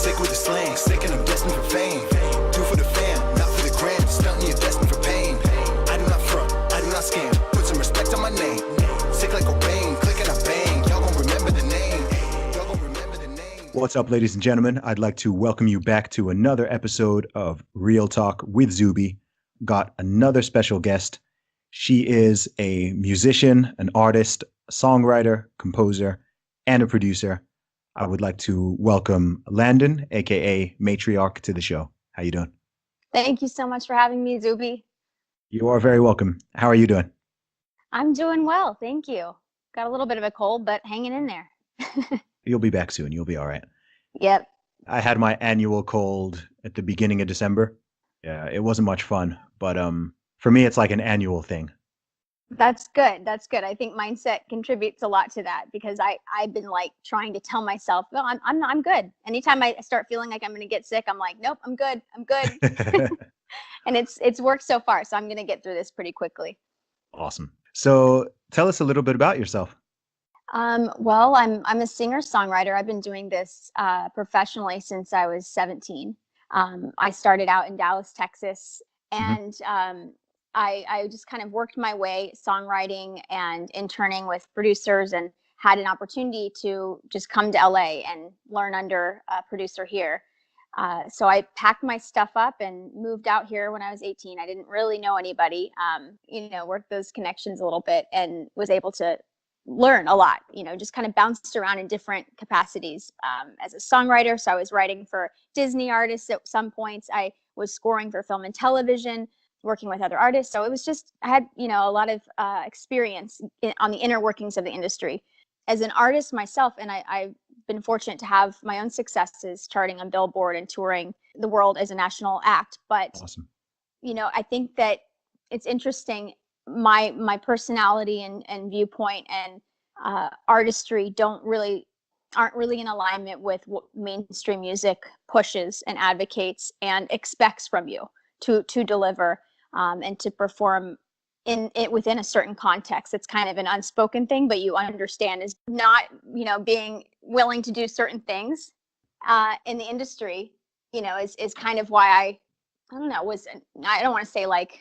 Sick with the slang, sick and I'm destined for fame. Do for the fam, not for the gram. Stunting, you're destined for pain. I do not front, I do not scam. Put some respect on my name. Sick like Cobain, click and I bang. Y'all gon' remember the name. Y'all gon' remember the name. What's up, ladies and gentlemen? I'd like to welcome you back to another episode of Real Talk with Zuby. Got another special guest. She is a musician, an artist, a songwriter, composer, and a producer. I would like to welcome Landon, aka Matriarch, to the show. How you doing? Thank you so much for having me, Zuby. You are very welcome. How are you doing? I'm doing well, thank you. Got a little bit of a cold, but hanging in there. You'll be back soon. You'll be all right. Yep. I had my annual cold at the beginning of December. Yeah, it wasn't much fun, but for me, it's like an annual thing. That's good. That's good. I think mindset contributes a lot to that because I've been like trying to tell myself, well, I'm good. Anytime I start feeling like I'm going to get sick, I'm like, nope, I'm good. I'm good. And it's worked so far. So I'm going to get through this pretty quickly. Awesome. So tell us a little bit about yourself. Well, I'm a singer-songwriter. I've been doing this professionally since I was 17. I started out in Dallas, Texas, and I just kind of worked my way songwriting and interning with producers and had an opportunity to just come to LA and learn under a producer here. So I packed my stuff up and moved out here when I was 18. I didn't really know anybody, worked those connections a little bit and was able to learn a lot, just kind of bounced around in different capacities as a songwriter. So I was writing for Disney artists at some points. I was scoring for film and television, working with other artists. So it was just, I had, a lot of experience on the inner workings of the industry. As an artist myself, and I've been fortunate to have my own successes charting on Billboard and touring the world as a national act. But, Awesome. I think that it's interesting. My personality and viewpoint and artistry aren't really in alignment with what mainstream music pushes and advocates and expects from you to deliver and to perform in it within a certain context. It's kind of an unspoken thing, but you understand is not, being willing to do certain things in the industry, is kind of why I don't want to say like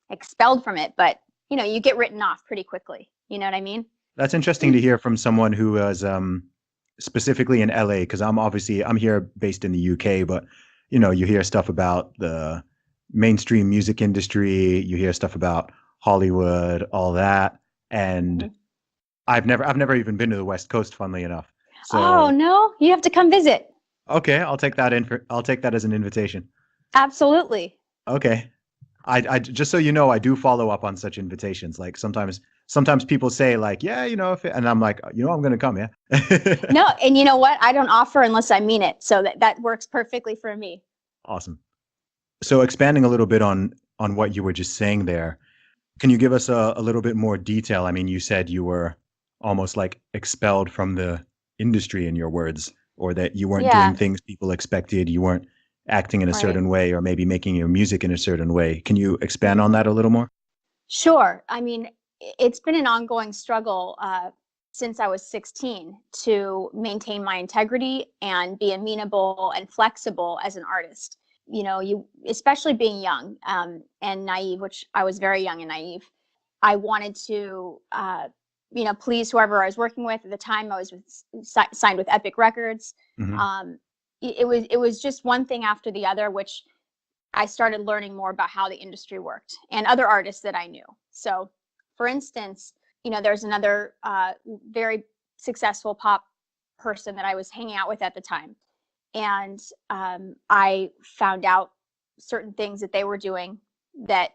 expelled from it, but you get written off pretty quickly. You know what I mean? That's interesting to hear from someone who was specifically in LA, because I'm here based in the UK, but you hear stuff about the mainstream music industry, you hear stuff about Hollywood, all that, and I've never even been to the West Coast, funnily enough. So, oh no, you have to come visit. Okay, I'll take that as an invitation. Absolutely. Okay. I just so you know, I do follow up on such invitations. Like sometimes people say like, yeah, and I'm like, I'm going to come. Yeah. No. And you know what? I don't offer unless I mean it. So that works perfectly for me. Awesome. So expanding a little bit on what you were just saying there, can you give us a little bit more detail? I mean, you said you were almost like expelled from the industry in your words, or that you weren't doing things people expected. You weren't acting in a certain way, or maybe making your music in a certain way. Can you expand on that a little more? Sure. I mean, it's been an ongoing struggle since I was 16 to maintain my integrity and be amenable and flexible as an artist. You especially being young and naive, which I was very young and naive. I wanted to, please whoever I was working with at the time. I was signed with Epic Records. It was just one thing after the other, which I started learning more about how the industry worked and other artists that I knew. So, for instance, there's another very successful pop person that I was hanging out with at the time. And I found out certain things that they were doing that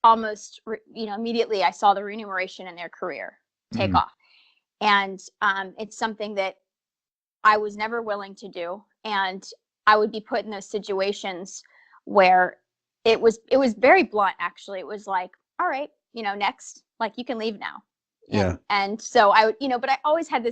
almost, immediately I saw the remuneration in their career take off. And it's something that I was never willing to do. And I would be put in those situations where it was very blunt, actually. It was like, all right, next, like you can leave now. Yeah. And so I would, but I always had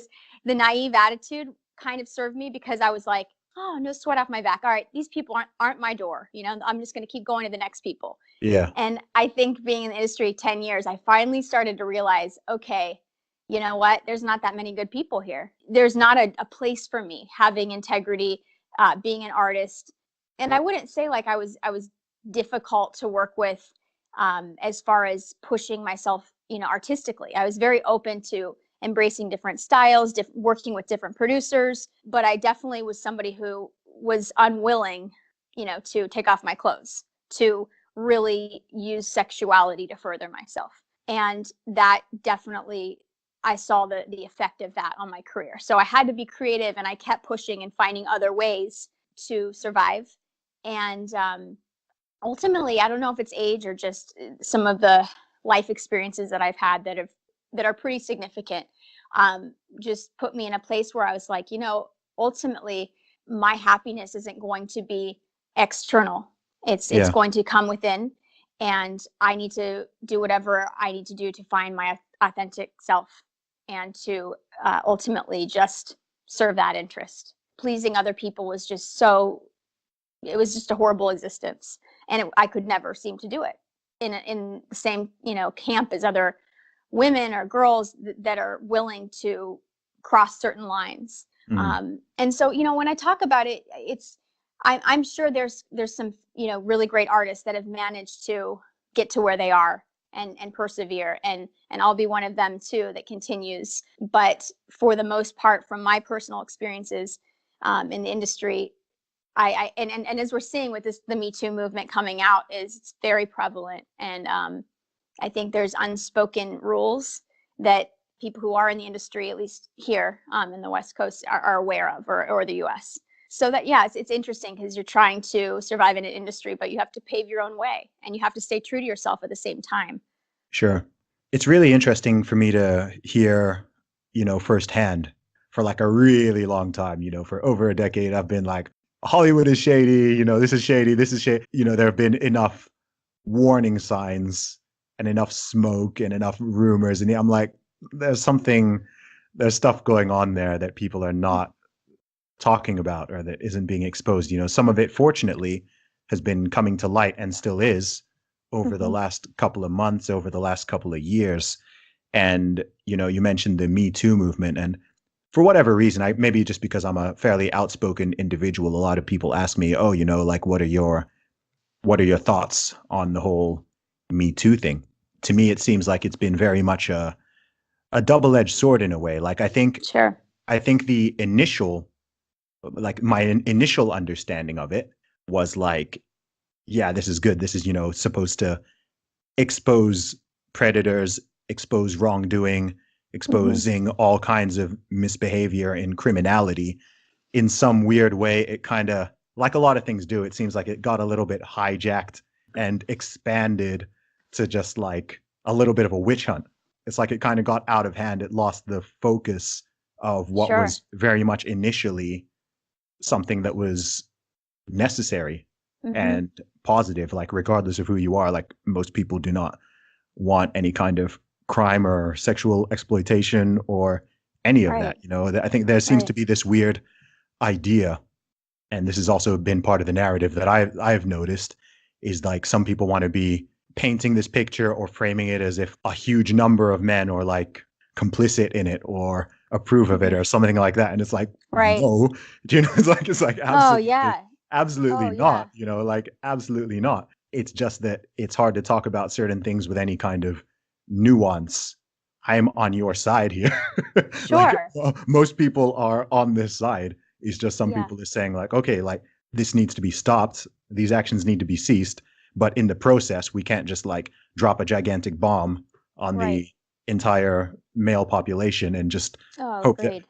the naive attitude kind of served me because I was like, oh, no sweat off my back. All right, these people aren't my door. I'm just going to keep going to the next people. Yeah. And I think being in the industry 10 years, I finally started to realize, okay, you know what? There's not that many good people here. There's not a place for me having integrity, being an artist. And I wouldn't say like I was difficult to work with as far as pushing myself, artistically. I was very open to embracing different styles, working with different producers, but I definitely was somebody who was unwilling, to take off my clothes, to really use sexuality to further myself. And that definitely, I saw the effect of that on my career. So I had to be creative, and I kept pushing and finding other ways to survive. And ultimately, I don't know if it's age or just some of the life experiences that I've had that are pretty significant, just put me in a place where I was like, ultimately my happiness isn't going to be external. It's Yeah. going to come within, and I need to do whatever I need to do to find my authentic self, and to ultimately just serve that interest. Pleasing other people was just it was just a horrible existence, and I could never seem to do it in the same camp as other women or girls that are willing to cross certain lines. And so when I talk about it, I'm sure there's some really great artists that have managed to get to where they are and persevere, and I'll be one of them too that continues. But for the most part, from my personal experiences in the industry, and as we're seeing with the MeToo movement coming out, it's very prevalent. And I think there's unspoken rules that people who are in the industry, at least here in the West Coast, are aware of, or the US. So that, yeah, it's interesting because you're trying to survive in an industry, but you have to pave your own way, and you have to stay true to yourself at the same time. Sure. It's really interesting for me to hear, firsthand. For like a really long time, for over a decade, I've been like, Hollywood is shady, this is shady, this is shady. There have been enough warning signs and enough smoke and enough rumors. And I'm like, there's stuff going on there that people are not talking about, or that isn't being exposed. Some of it, fortunately, has been coming to light and still is over the last couple of months, over the last couple of years. And, you mentioned the Me Too movement. And for whatever reason, maybe just because I'm a fairly outspoken individual, a lot of people ask me, oh, like, what are your thoughts on the whole Me Too thing? To me, it seems like it's been very much a double-edged sword in a way. Like, I think the initial, like, my initial understanding of it was like, yeah, this is good. This is, supposed to expose predators, expose wrongdoing, exposing all kinds of misbehavior and criminality. In some weird way, it kind of, like a lot of things do, it seems like it got a little bit hijacked and expanded to just like a little bit of a witch hunt. It's like it kind of got out of hand. It lost the focus of what was very much initially something that was necessary and positive. Like, regardless of who you are, like, most people do not want any kind of crime or sexual exploitation or any of that. I think there seems to be this weird idea, and this has also been part of the narrative that I've noticed, is like some people want to be painting this picture or framing it as if a huge number of men are like complicit in it or approve of it or something like that. And it's like, no, it's like absolutely not, like, absolutely not. It's just that it's hard to talk about certain things with any kind of nuance. I'm on your side here. Sure. Most people are on this side. It's just some people are saying like, okay, like, this needs to be stopped. These actions need to be ceased. But in the process, we can't just like drop a gigantic bomb on the entire male population and just take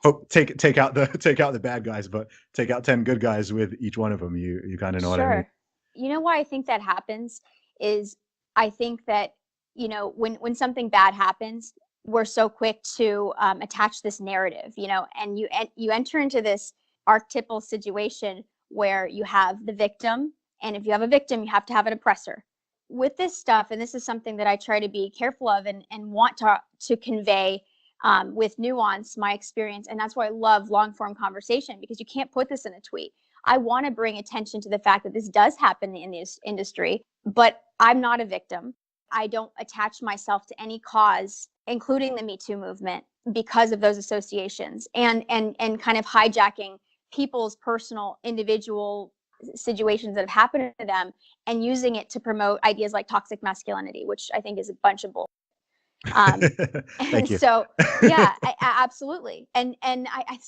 out the bad guys, but take out 10 good guys with each one of them. You kind of know what I mean? You know why I think that happens is, I think that when something bad happens, we're so quick to attach this narrative, and you enter into this archetypal situation where you have the victim, and if you have a victim, you have to have an oppressor. With this stuff, and this is something that I try to be careful of and want to convey with nuance my experience, and that's why I love long form conversation, because you can't put this in a tweet. I want to bring attention to the fact that this does happen in this industry, but I'm not a victim. I don't attach myself to any cause, including the Me Too movement, because of those associations and kind of hijacking people's personal individual situations that have happened to them and using it to promote ideas like toxic masculinity, which I think is a bunch of bull. Thank you. So yeah, absolutely. So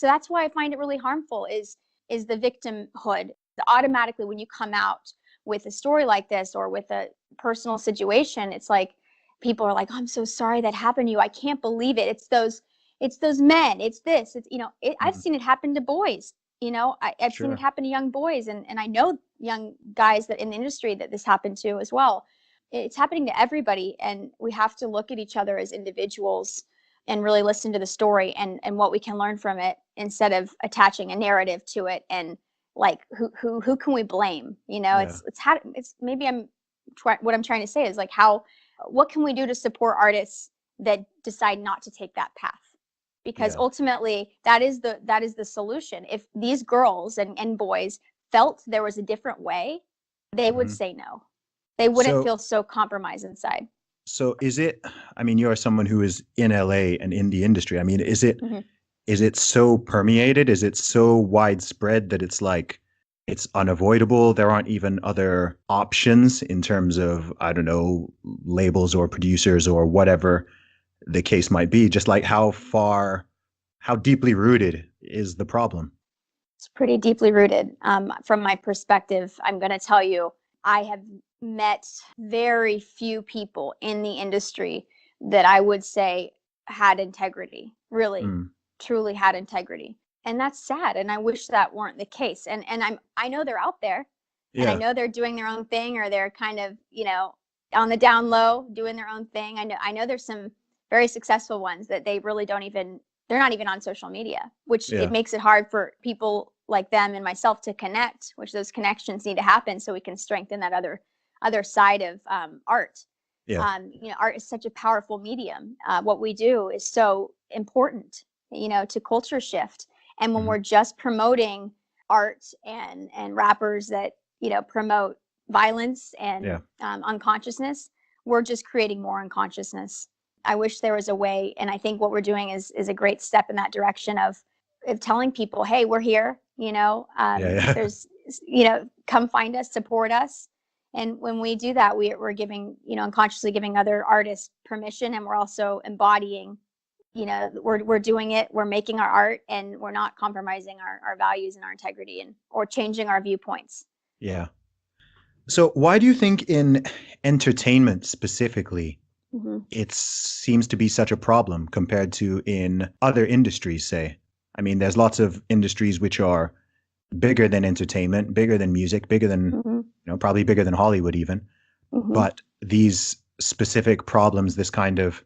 that's why I find it really harmful is the victimhood. Automatically, when you come out with a story like this or with a personal situation, it's like people are like, oh, I'm so sorry that happened to you. I can't believe it. It's those men. It's this. It's I've seen it happen to boys. I've seen it Sure. happen to young boys, and I know young guys that in the industry that this happened to as well. It's happening to everybody, and we have to look at each other as individuals and really listen to the story and what we can learn from it instead of attaching a narrative to it and like who can we blame? Yeah. It's maybe what I'm trying to say is like what can we do to support artists that decide not to take that path? Because Yeah. ultimately that is the solution. If these girls and boys felt there was a different way, they would Mhm. say no. They wouldn't So, feel so compromised inside. so is it, I mean, you're someone who is in LA and in the industry. I mean, is Mhm. it so permeated? Is it so widespread that it's like it's unavoidable? There aren't even other options in terms of, I don't know, labels or producers or whatever the case might be. Just like how deeply rooted is the problem? It's pretty deeply rooted. From my perspective, I'm going to tell you, I have met very few people in the industry that I would say had integrity, really, Mm. truly had integrity. And that's sad. And I wish that weren't the case. And I know they're out there and I Yeah. know they're doing their own thing or they're kind of, on the down low doing their own thing. I know there's some very successful ones that they really they're not even on social media, which Yeah. it makes it hard for people like them and myself to connect, which those connections need to happen so we can strengthen that other side of art. Yeah. Art is such a powerful medium. What we do is so important, to culture shift. And when Mhm. we're just promoting art and rappers that, promote violence and Yeah. unconsciousness, we're just creating more unconsciousness. I wish there was a way, and I think what we're doing is a great step in that direction of telling people, hey, we're here, Yeah. Yeah. there's, come find us, support us. And when we do that, we're giving, unconsciously giving other artists permission, and we're also embodying, we're doing it, we're making our art, and we're not compromising our values and our integrity or changing our viewpoints. Yeah. So why do you think in entertainment specifically, Mm-hmm. it seems to be such a problem compared to in other industries, say? I mean, there's lots of industries which are bigger than entertainment, bigger than music, bigger than, Mm-hmm. probably bigger than Hollywood even. Mm-hmm. But these specific problems, this kind of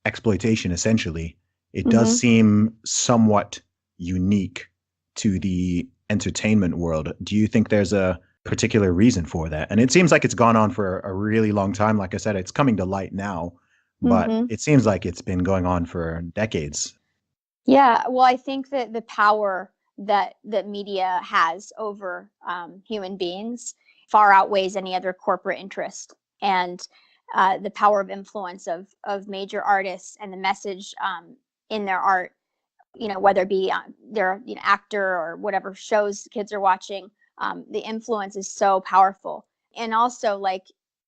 exploitation, essentially, it does Mm-hmm. seem somewhat unique to the entertainment world. Do you think there's a particular reason for that? And it seems like it's gone on for a really long time. Like I said, it's coming to light now, but Mm-hmm. it seems like it's been going on for decades. Yeah, well, I think that the power that media has over human beings far outweighs any other corporate interest, and the power of influence of major artists and the message in their art, whether it be their actor or whatever shows kids are watching, the influence is so powerful. And also, like,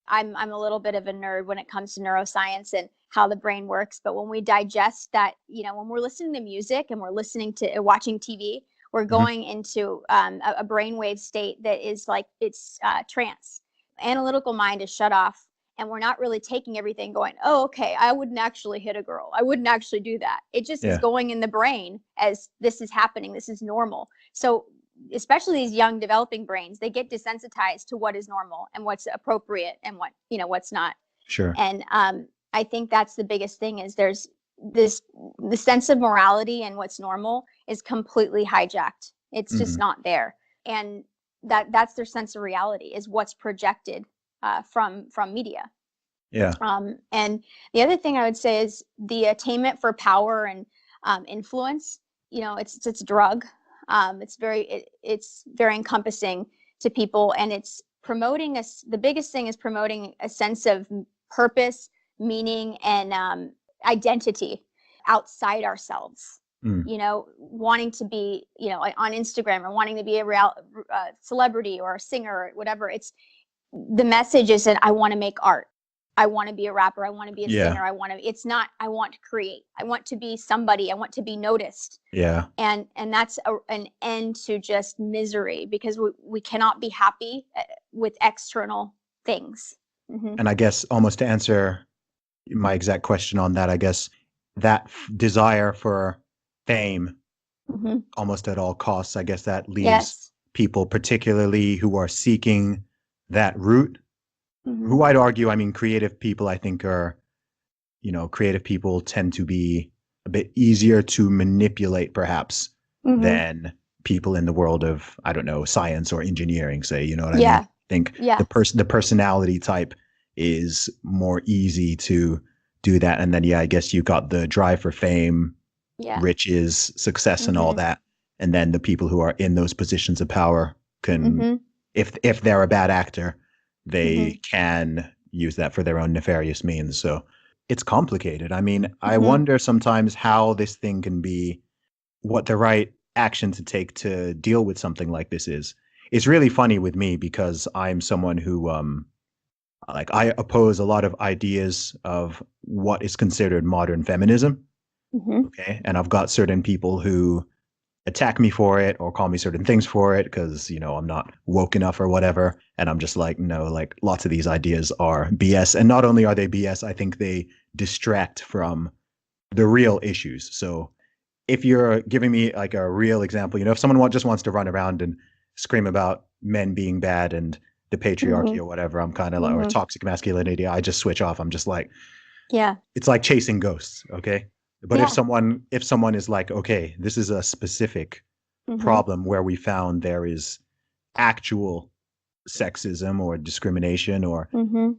I'm a little bit of a nerd when it comes to neuroscience and how the brain works. But when we digest that, when we're listening to music and we're listening to watching TV, we're Mhm. going into a brainwave state that is like it's trance. Analytical mind is shut off, and we're not really taking everything going, oh, okay, I wouldn't actually hit a girl, I wouldn't actually do that. It just is Yeah. going in the brain as this is happening, this is normal. So especially these young developing brains, they get desensitized to what is normal and what's appropriate and what's not. Sure. And I think that's the biggest thing is there's the sense of morality and what's normal is completely hijacked. It's just Mhm. not there. And that's their sense of reality is what's projected from media. Yeah. And the other thing I would say is the attainment for power and influence. It's a drug. It's very encompassing to people, and it's promoting us. The biggest thing is promoting a sense of purpose, meaning, and identity outside ourselves. Mm. Wanting to be, like on Instagram, or wanting to be a real celebrity or a singer or whatever. It's the message is that I want to make art. I want to be a rapper. I want to be a Yeah. singer. It's not, I want to create. I want to be somebody. I want to be noticed. Yeah. And that's an end to just misery, because we cannot be happy with external things. Mm-hmm. And I guess almost to answer my exact question on that, I guess that desire for fame Mm-hmm. almost at all costs, I guess that leaves Yes. people, particularly who are seeking that route, Mm-hmm. who I'd argue, I mean, creative people, I think creative people tend to be a bit easier to manipulate perhaps Mm-hmm. than people in the world of, I don't know, science or engineering, say, you know what I Yeah. mean? I think Yeah. the personality type is more easy to do that. And then, I guess you got the drive for fame, Yeah. riches, success, and all Mm-hmm. that. And then the people who are in those positions of power can, Mm-hmm. if they're a bad actor, they Mm-hmm. can use that for their own nefarious means. So it's complicated. I mean, I Mm-hmm. wonder sometimes how this thing can be, what the right action to take to deal with something like this is. It's really funny with me because I'm someone who I oppose a lot of ideas of what is considered modern feminism. Mm-hmm. Okay. And I've got certain people who attack me for it or call me certain things for it because, I'm not woke enough or whatever. And I'm just like, no, like lots of these ideas are BS. And not only are they BS, I think they distract from the real issues. So if you're giving me like a real example, if someone just wants to run around and scream about men being bad and the patriarchy Mm-hmm. or whatever, I'm kind of like, or Mm-hmm. toxic masculinity, I just switch off. I'm just like, Yeah. it's like chasing ghosts. Okay. But Yeah. if someone is like, okay, this is a specific Mm-hmm. problem where we found there is actual sexism or discrimination or Mm-hmm.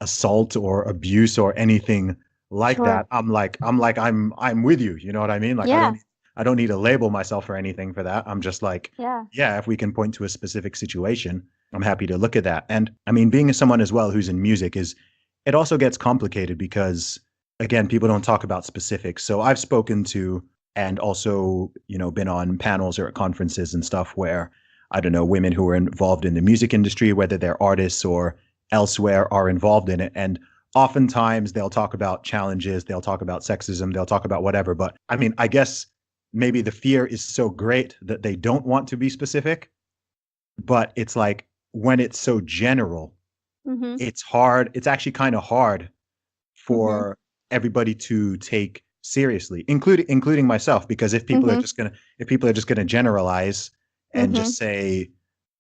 assault or abuse or anything like Sure. that, I'm with you. You know what I mean? Like Yeah. I don't need to label myself or anything for that. I'm just like, Yeah. yeah, if we can point to a specific situation, I'm happy to look at that. And I mean, being someone as well who's in music it also gets complicated because again, people don't talk about specifics. So I've spoken to and also, been on panels or at conferences and stuff where, I don't know, women who are involved in the music industry, whether they're artists or elsewhere, are involved in it. And oftentimes they'll talk about challenges, they'll talk about sexism, they'll talk about whatever. But I mean, I guess maybe the fear is so great that they don't want to be specific. But it's like when it's so general, Mm-hmm. it's hard. It's actually kind of hard Mm-hmm. for everybody to take seriously, including myself, because if people Mm-hmm. are just gonna generalize and Mm-hmm. just say,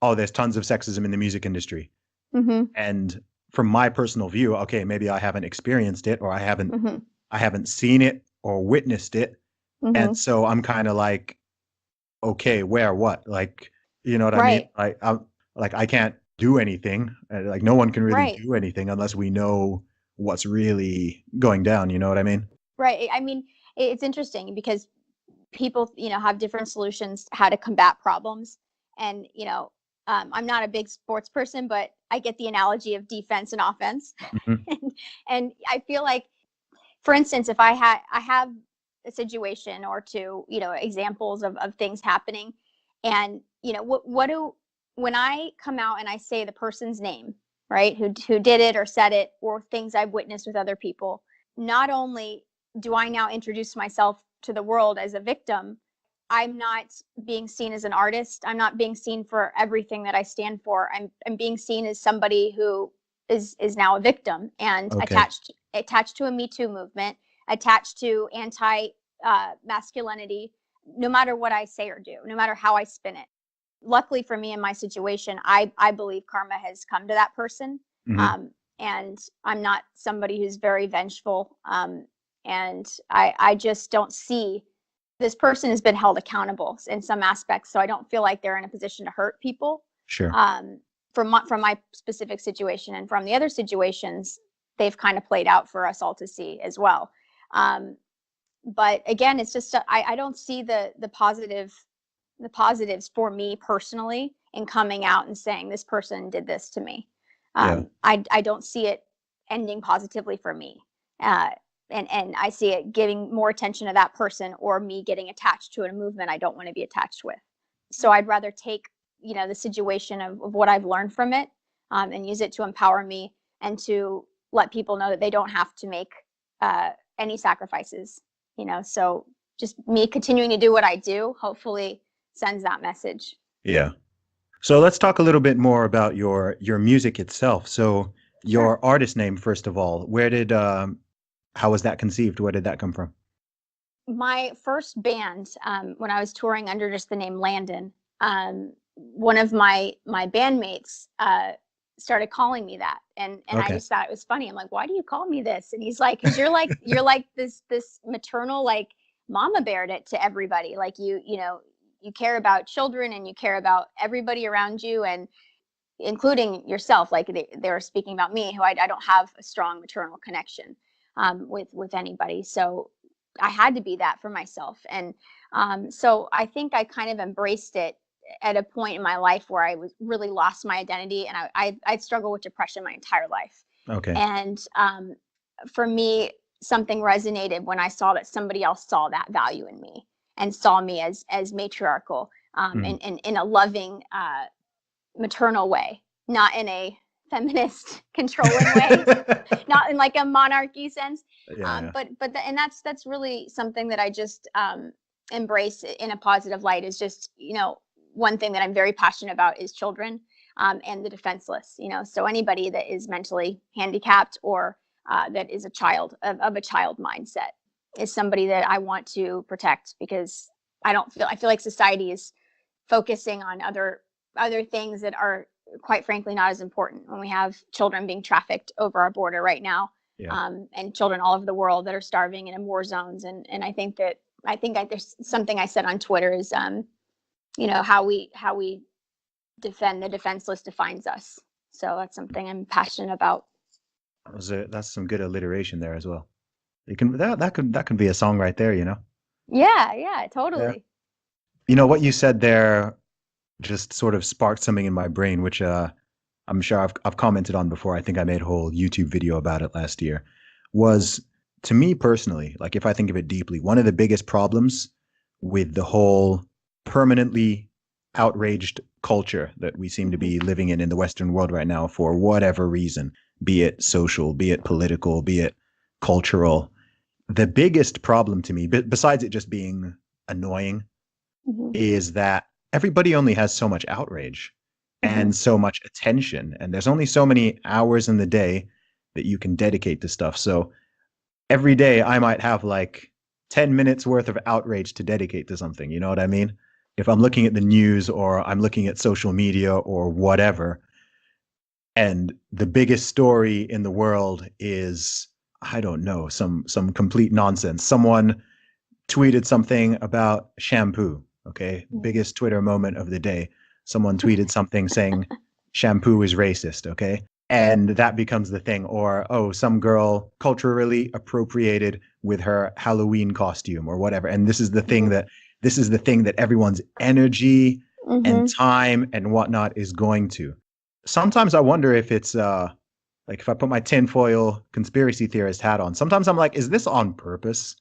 oh, there's tons of sexism in the music industry, Mm-hmm. and from my personal view, okay, maybe I haven't experienced it or I Mm-hmm. haven't seen it or witnessed it, Mm-hmm. and so I'm kind of like, okay, where, what, like, you know what I mean? Right. I can't do anything. Like no one can really Right. do anything unless we know what's really going down. You know what I mean? Right. I mean, it's interesting because people, have different solutions how to combat problems. And, I'm not a big sports person, but I get the analogy of defense and offense. Mhm. and I feel like, for instance, if I have a situation or two, examples of things happening, and when I come out and I say the person's name, right, who did it or said it, or things I've witnessed with other people, not only do I now introduce myself to the world as a victim, I'm not being seen as an artist. I'm not being seen for everything that I stand for. I'm being seen as somebody who is now a victim and Okay. attached to a MeToo movement, attached to anti masculinity, no matter what I say or do, no matter how I spin it. Luckily for me in my situation, I believe karma has come to that person. Mhm. And I'm not somebody who's very vengeful. And I just don't see this person has been held accountable in some aspects. So I don't feel like they're in a position to hurt people. Sure. From my specific situation, and from the other situations, they've kind of played out for us all to see as well. But again, it's just I don't see the positives for me personally in coming out and saying this person did this to me. Yeah. I don't see it ending positively for me. and I see it giving more attention to that person, or me getting attached to a movement I don't want to be attached with. So I'd rather take, the situation of what I've learned from it, and use it to empower me and to let people know that they don't have to make any sacrifices, so just me continuing to do what I do hopefully sends that message. Yeah. So let's talk a little bit more about your music itself. So your Sure. artist name, first of all, how was that conceived? Where did that come from? My first band, when I was touring under just the name Landon, one of my bandmates started calling me that, and I Okay. just thought it was funny. I'm like, why do you call me this? And he's like, because you're like this maternal, like, mama bear to everybody. Like, you care about children and you care about everybody around you, and including yourself. Like, they were speaking about me, who I don't have a strong maternal connection with anybody. So I had to be that for myself. And so I think I kind of embraced it at a point in my life where I was really lost my identity, and I'd struggled with depression my entire life. Okay. And for me, something resonated when I saw that somebody else saw that value in me and saw me as matriarchal, in a loving, maternal way, not in a feminist controlling way, not in like a monarchy sense. Yeah. And that's really something that I just embrace in a positive light. Is just, one thing that I'm very passionate about is children, and the defenseless. So anybody that is mentally handicapped, or that is a child of a child mindset, is somebody that I want to protect, because I feel like society is focusing on other things that are, quite frankly, not as important, when we have children being trafficked over our border right now. Yeah. And children all over the world that are starving and in war zones. And I think there's something I said on Twitter is, how we defend the defenseless defines us. So that's something I'm passionate about. That's some good alliteration there as well. You can that could be a song right there, Yeah, totally. Yeah. What you said there just sort of sparked something in my brain, which I'm sure I've commented on before. I think I made a whole YouTube video about it last year. Was, to me personally, like, if I think of it deeply, one of the biggest problems with the whole permanently outraged culture that we seem to be living in the Western world right now, for whatever reason, be it social, be it political, be it cultural, the biggest problem to me, besides it just being annoying, is that everybody only has so much outrage and so much attention, and there's only so many hours in the day that you can dedicate to stuff. So every day I might have like 10 minutes worth of outrage to dedicate to something. You know what I mean? If I'm looking at the news, or I'm looking at social media or whatever, and the biggest story in the world is, I don't know, some complete nonsense. Someone tweeted something about shampoo. Okay. Biggest Twitter moment of the day. Someone tweeted something saying shampoo is racist. Okay. And that becomes the thing. Or, oh, some girl culturally appropriated with her Halloween costume or whatever. And this is the thing that everyone's energy and time and whatnot is going to. Sometimes I wonder if it's like, if I put my tinfoil conspiracy theorist hat on, sometimes I'm like, is this on purpose?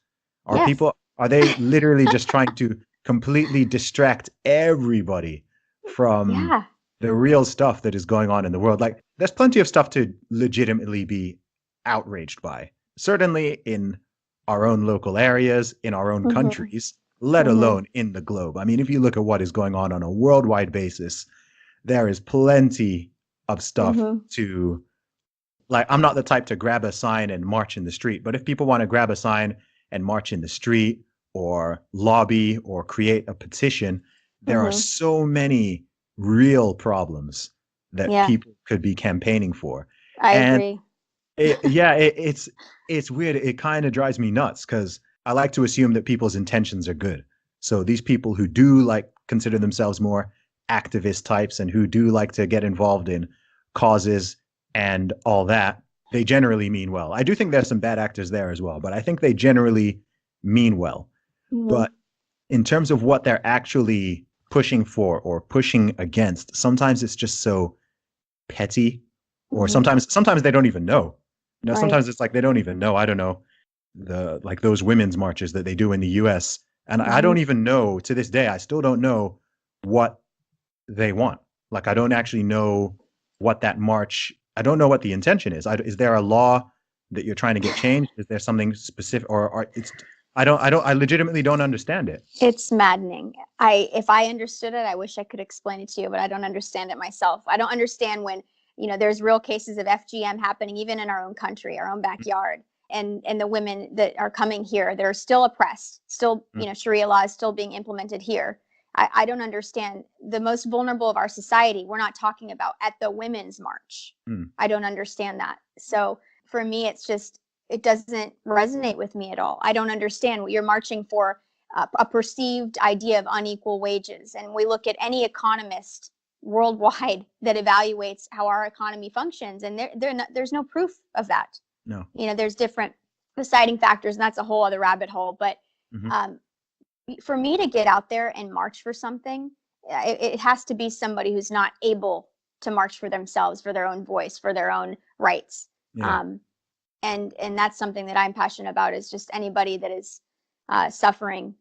Are they literally just trying to completely distract everybody from the real stuff that is going on in the world? Like, there's plenty of stuff to legitimately be outraged by, certainly in our own local areas, in our own countries, let alone in the globe. I mean, if you look at what is going on a worldwide basis, there is plenty of stuff to, like, I'm not the type to grab a sign and march in the street, but if people want to grab a sign and march in the street, or lobby, or create a petition, there are so many real problems that people could be campaigning for. I agree. It's weird. It kind of drives me nuts, because I like to assume that people's intentions are good. So these people who do like consider themselves more activist types, and who do like to get involved in causes and all that, they generally mean well. I do think there's some bad actors there as well, but I think they generally mean well. But in terms of what they're actually pushing for or pushing against, sometimes it's just so petty, or sometimes they don't even know. Sometimes it's like they don't even know. I don't know. the like those women's marches that they do in the US. And I Mhm. don't even know, to this day, I still don't know what they want. Like, I don't actually know what that march, I don't know what the intention is. Is there a law that you're trying to get changed? Is there something specific, or it's, I legitimately don't understand it. It's maddening. If I understood it, I wish I could explain it to you, but I don't understand it myself. I don't understand when, there's real cases of FGM happening even in our own country, our own backyard. And the women that are coming here, they're still oppressed, still, Sharia law is still being implemented here. I don't understand. The most vulnerable of our society, we're not talking about at the Women's March. I don't understand that. So for me, it's just, it doesn't resonate with me at all. I don't understand what you're marching for, a perceived idea of unequal wages. And we look at any economist worldwide that evaluates how our economy functions, and there's no proof of that. No. There's different deciding factors, and that's a whole other rabbit hole. But for me to get out there and march for something, it has to be somebody who's not able to march for themselves, for their own voice, for their own rights. Yeah. And that's something that I'm passionate about, is just anybody that is suffering,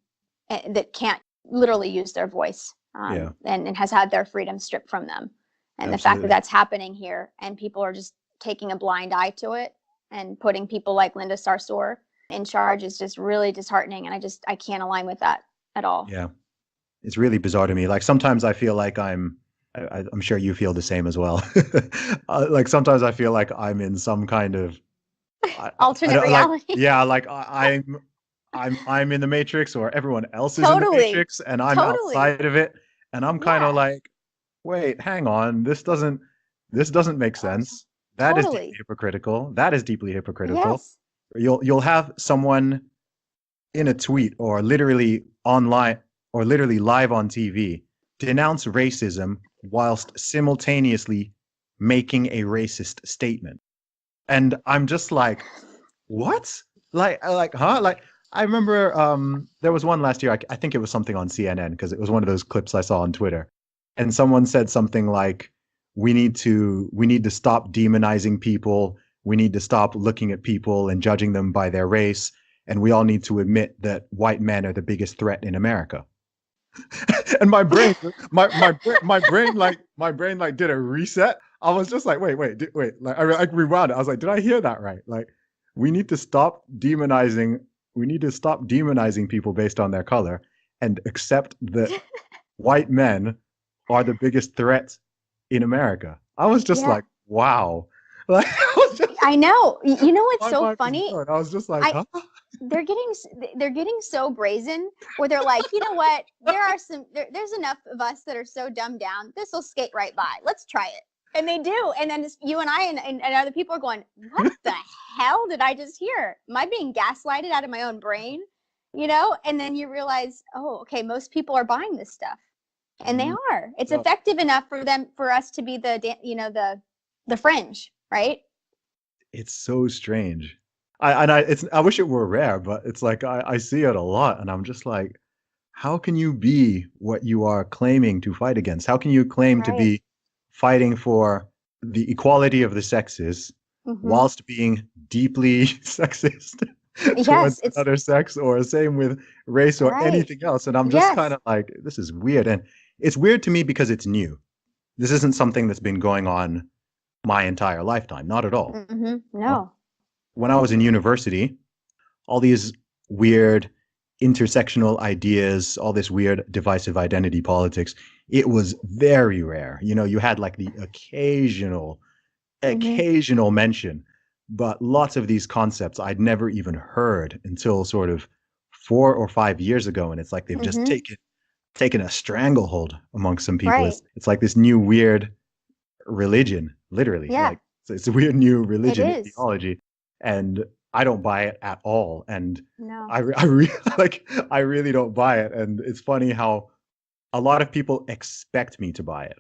that can't literally use their voice, and has had their freedom stripped from them. And the fact that that's happening here, and people are just taking a blind eye to it and putting people like Linda Sarsour in charge is just really disheartening. And I can't align with that at all. Yeah. It's really bizarre to me. Like, sometimes I feel like I'm sure you feel the same as well. Like, sometimes I feel like I'm in some kind of alternate reality. Like I'm in the Matrix, or everyone else is in the Matrix, and I'm outside of it, and I'm kind of like, wait, hang on, this doesn't make sense. That is deeply hypocritical. That is deeply hypocritical. Yes. You'll have someone in a tweet, or literally online, or literally live on TV, denounce racism whilst simultaneously making a racist statement. And I'm just like, what? Huh? Like, I remember there was one last year, I think it was something on CNN, because it was one of those clips I saw on Twitter. And someone said something like, we need to stop demonizing people. We need to stop looking at people and judging them by their race. And we all need to admit that white men are the biggest threat in America. And my brain did a reset. I was just like, wait. Like, I rewound it. I was like, did I hear that right? Like, we need to stop demonizing people based on their color, and accept that white men are the biggest threat in America. I was just like, wow. Like, I know. You know what's so funny? I was just like, huh? They're getting so brazen, where they're like, you know what? There's enough of us that are so dumbed down. This will skate right by. Let's try it. And they do. And then you and I and other people are going, what the hell did I just hear? Am I being gaslighted out of my own brain? And then you realize, oh, okay, most people are buying this stuff. And they are. It's effective enough for us to be the fringe, right? It's so strange. I wish it were rare, but it's like I see it a lot, and I'm just like, how can you be what you are claiming to fight against? How can you claim to be fighting for the equality of the sexes whilst being deeply sexist towards another sex, or same with race or anything else? And I'm just kind of like, this is weird. And it's weird to me because it's new. This isn't something that's been going on my entire lifetime. Not at all. No. When I was in university, all these weird intersectional ideas, all this weird divisive identity politics, it was very rare. You had like the occasional mention, but lots of these concepts I'd never even heard until sort of 4 or 5 years ago. And it's like they've just taken a stranglehold amongst some people. It's like this new weird religion, literally. Like, it's a weird new religion ideology. And I don't buy it at all. And I really don't buy it. And it's funny how a lot of people expect me to buy it.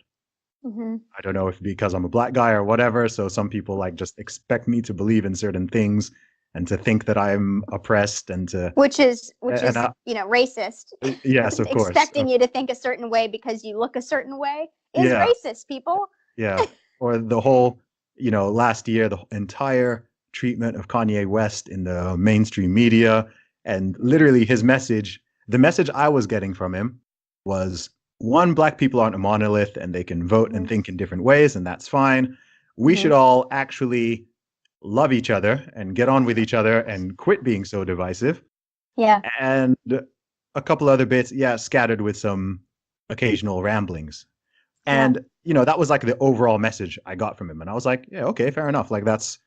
I don't know if because I'm a black guy or whatever. So some people like just expect me to believe in certain things and to think that I'm oppressed, and to which is racist. Yes, of course. Expecting you to think a certain way because you look a certain way is racist, people. Yeah. Or the whole, last year, the entire treatment of Kanye West in the mainstream media. And literally the message I was getting from him was, one, Black people aren't a monolith and they can vote and think in different ways, and that's fine. We should all actually love each other and get on with each other and quit being so divisive. Yeah. And a couple other bits, scattered with some occasional ramblings. And, that was like the overall message I got from him. And I was like, yeah, okay, fair enough. Like that's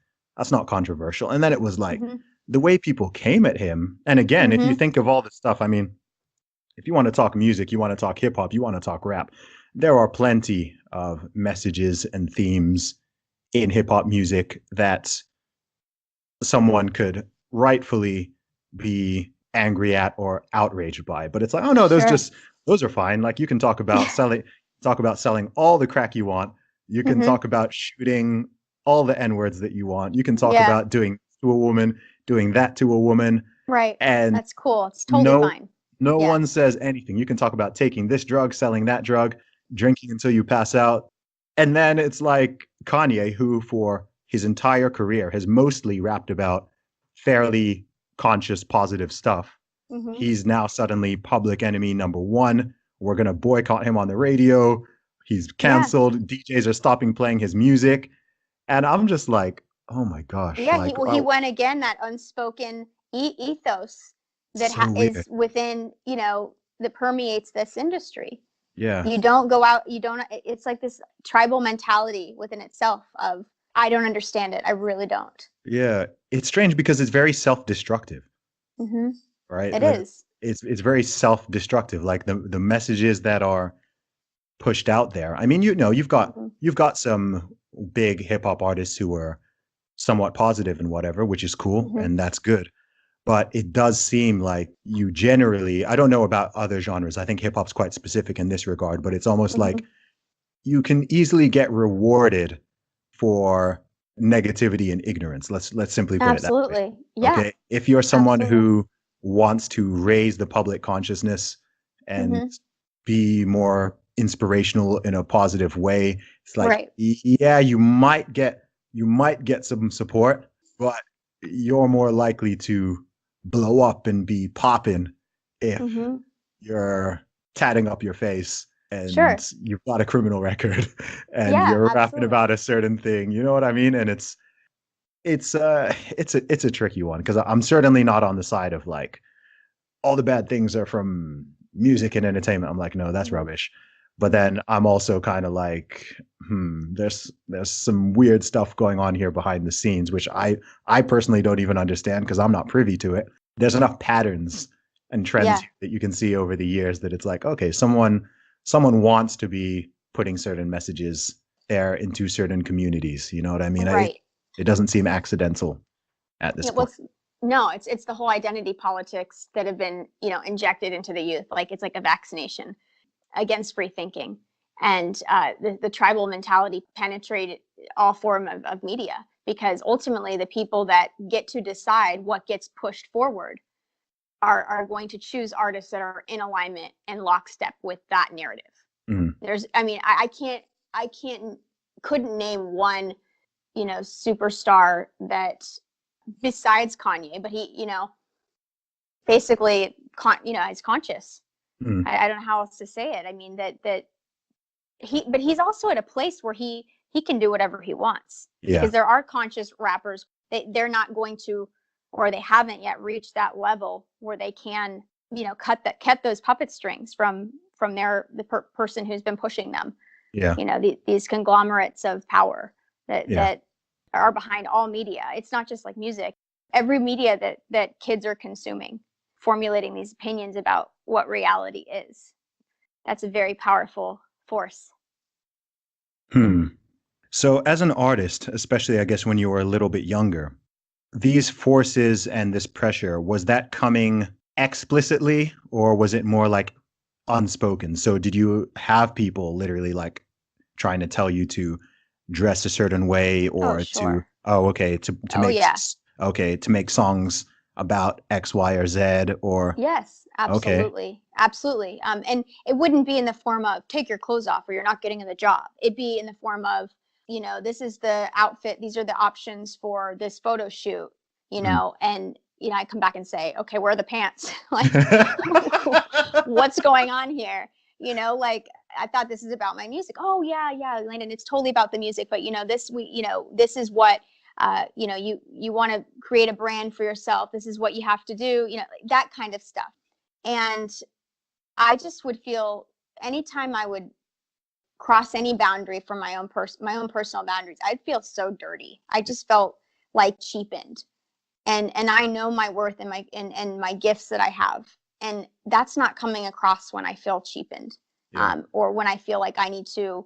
not controversial. And then it was like the way people came at him. And again, if you think of all this stuff, I mean, if you want to talk music, you want to talk hip hop, you want to talk rap, there are plenty of messages and themes in hip hop music that someone could rightfully be angry at or outraged by. But it's like, oh no, those are fine. Like you can talk about selling all the crack you want. You can talk about shooting all the N-words that you want. You can talk about doing this to a woman, doing that to a woman. Right. And that's cool. It's totally fine. No one says anything. You can talk about taking this drug, selling that drug, drinking until you pass out. And then it's like Kanye, who for his entire career has mostly rapped about fairly conscious, positive stuff. He's now suddenly public enemy number one. We're going to boycott him on the radio. He's canceled. DJs are stopping playing his music. And I'm just like, oh my gosh. Yeah, like, he went again, that unspoken ethos that is within, that permeates this industry. Yeah. You don't go out, it's like this tribal mentality within itself of, I don't understand it. I really don't. Yeah. It's strange because it's very self-destructive. Right? It is. It's very self-destructive. Like the messages that are pushed out there. I mean, you've got some big hip hop artists who are somewhat positive and whatever, which is cool and that's good. But it does seem like you generally, I don't know about other genres. I think hip hop's quite specific in this regard, but it's almost like you can easily get rewarded for negativity and ignorance. Let's simply put it that way. Absolutely. Yeah. Okay. If you're someone who wants to raise the public consciousness and be more inspirational in a positive way, it's like, yeah, you might get some support, but you're more likely to blow up and be popping if you're tatting up your face and you've got a criminal record and you're rapping about a certain thing. You know what I mean? And it's a tricky one because I'm certainly not on the side of like all the bad things are from music and entertainment. I'm like, no, that's rubbish. But then I'm also kind of like, there's some weird stuff going on here behind the scenes, which I personally don't even understand because I'm not privy to it. There's enough patterns and trends that you can see over the years that it's like, okay, someone wants to be putting certain messages there into certain communities. You know what I mean? Right. It doesn't seem accidental at this point. No, it's the whole identity politics that have been, injected into the youth. Like it's like a vaccination against free thinking. And the tribal mentality penetrated all form of media because ultimately the people that get to decide what gets pushed forward are going to choose artists that are in alignment and lockstep with that narrative. I couldn't name one, superstar that besides Kanye, but he, basically, is conscious. I don't know how else to say it. I mean, but he's also at a place where he can do whatever he wants. Yeah. Because there are conscious rappers, they're not going to, or they haven't yet reached that level where they can, cut those puppet strings from the person who's been pushing them. Yeah. These conglomerates of power that are behind all media. It's not just like music. Every media that kids are consuming, formulating these opinions about what reality is. That's a very powerful force. So as an artist, especially I guess when you were a little bit younger, these forces and this pressure, was that coming explicitly or was it more like unspoken? So did you have people literally like trying to tell you to dress a certain way or to make songs about X, Y, or Z or yes, absolutely. Absolutely. And it wouldn't be in the form of take your clothes off or you're not getting in the job. It'd be in the form of this is the outfit, these are the options for this photo shoot, and I come back and say, okay, where are the pants? Like, what's going on here? Like, I thought this is about my music. Oh yeah, Landon, it's totally about the music. But this is what you want to create a brand for yourself. This is what you have to do. That kind of stuff. And I just would feel anytime I would cross any boundary from my own personal boundaries, I'd feel so dirty. I just felt like cheapened. And I know my worth and my gifts that I have. And that's not coming across when I feel cheapened, or when I feel like I need to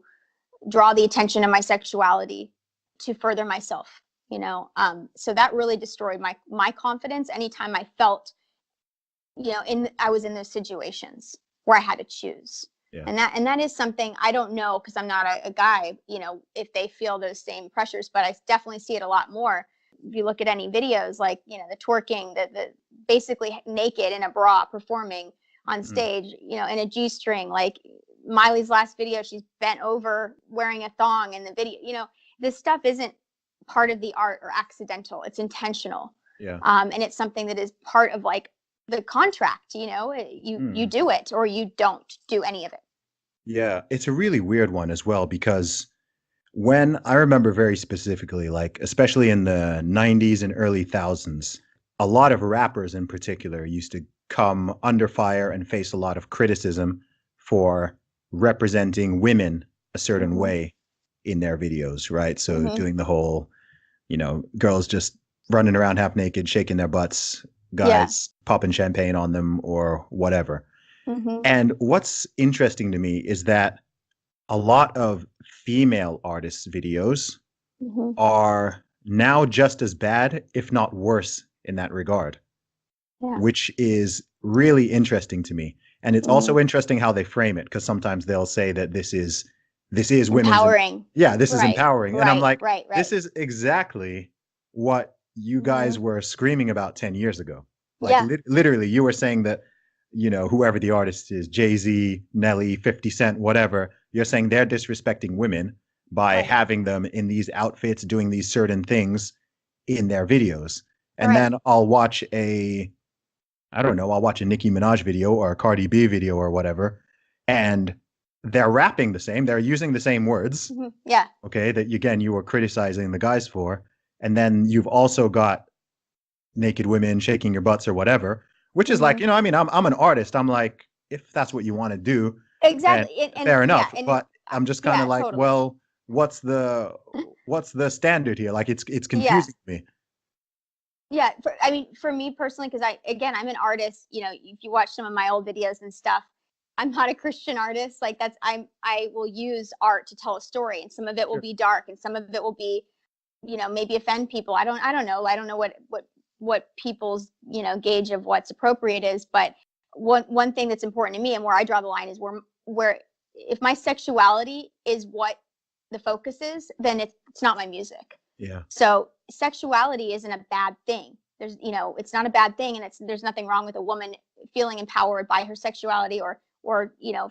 draw the attention of my sexuality to further myself, so that really destroyed my confidence anytime I felt, I was in those situations where I had to choose. Yeah. And that is something I don't know, because I'm not a guy, if they feel those same pressures, but I definitely see it a lot more. If you look at any videos, like, the twerking, the basically naked in a bra performing on stage, in a G-string, like Miley's last video, she's bent over wearing a thong in the video. This stuff isn't part of the art or accidental. It's intentional. Yeah. And it's something that is part of like the contract, you do it or you don't do any of it. Yeah. It's a really weird one as well, because when I remember very specifically, like, especially in the 90s and early thousands, a lot of rappers in particular used to come under fire and face a lot of criticism for representing women a certain way in their videos, right? So doing the whole, girls just running around half naked, shaking their butts, guys popping champagne on them or whatever. And what's interesting to me is that a lot of female artists' videos are now just as bad, if not worse, in that regard, which is really interesting to me. And it's also interesting how they frame it, because sometimes they'll say that this is women's empowering. This is empowering. And I'm like, this is exactly what you guys were screaming about 10 years ago. Like literally, you were saying that, whoever the artist is, Jay-Z, Nelly, 50 Cent, whatever, you're saying they're disrespecting women by having them in these outfits, doing these certain things in their videos. And then I'll watch a Nicki Minaj video or a Cardi B video or whatever, and they're rapping the same. They're using the same words. Yeah. Okay. That, again, you were criticizing the guys for. And then you've also got naked women shaking your butts or whatever, which is like, I'm an artist. I'm like, if that's what you want to do. Exactly. And fair enough. But I'm just kind of like, totally. Well, what's the standard here? Like, it's confusing me. Yeah. For me personally, because I'm an artist, if you watch some of my old videos and stuff, I'm not a Christian artist. Like, I will use art to tell a story, and some of it will be dark, and some of it will be, maybe offend people. I don't know. I don't know what people's, gauge of what's appropriate is. But one thing that's important to me, and where I draw the line, is where if my sexuality is what the focus is, then it's not my music. Yeah. So sexuality isn't a bad thing. There's, it's not a bad thing, and there's nothing wrong with a woman feeling empowered by her sexuality or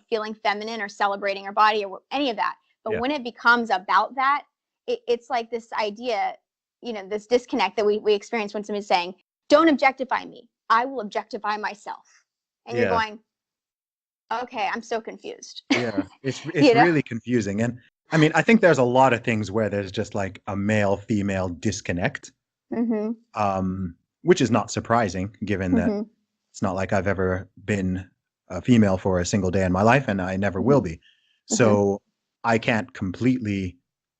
feeling feminine or celebrating her body or any of that. But when it becomes about that, it's like this idea, this disconnect that we experience when somebody's saying, "Don't objectify me. I will objectify myself." And you're going, okay, I'm so confused. Yeah, it's really confusing. And I think there's a lot of things where there's just like a male-female disconnect, which is not surprising, given that it's not like I've ever been a female for a single day in my life, and I never will be. So I can't completely,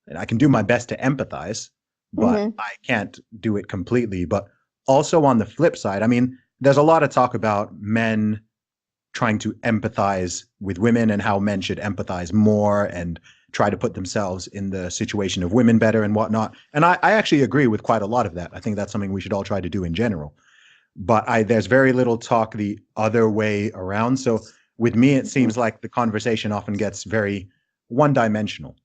and I can do my best to empathize, but I can't do it completely. But also on the flip side, there's a lot of talk about men trying to empathize with women and how men should empathize more and try to put themselves in the situation of women better and whatnot. And I actually agree with quite a lot of that. I think that's something we should all try to do in general. But there's very little talk the other way around. So with me, it seems like the conversation often gets very one-dimensional,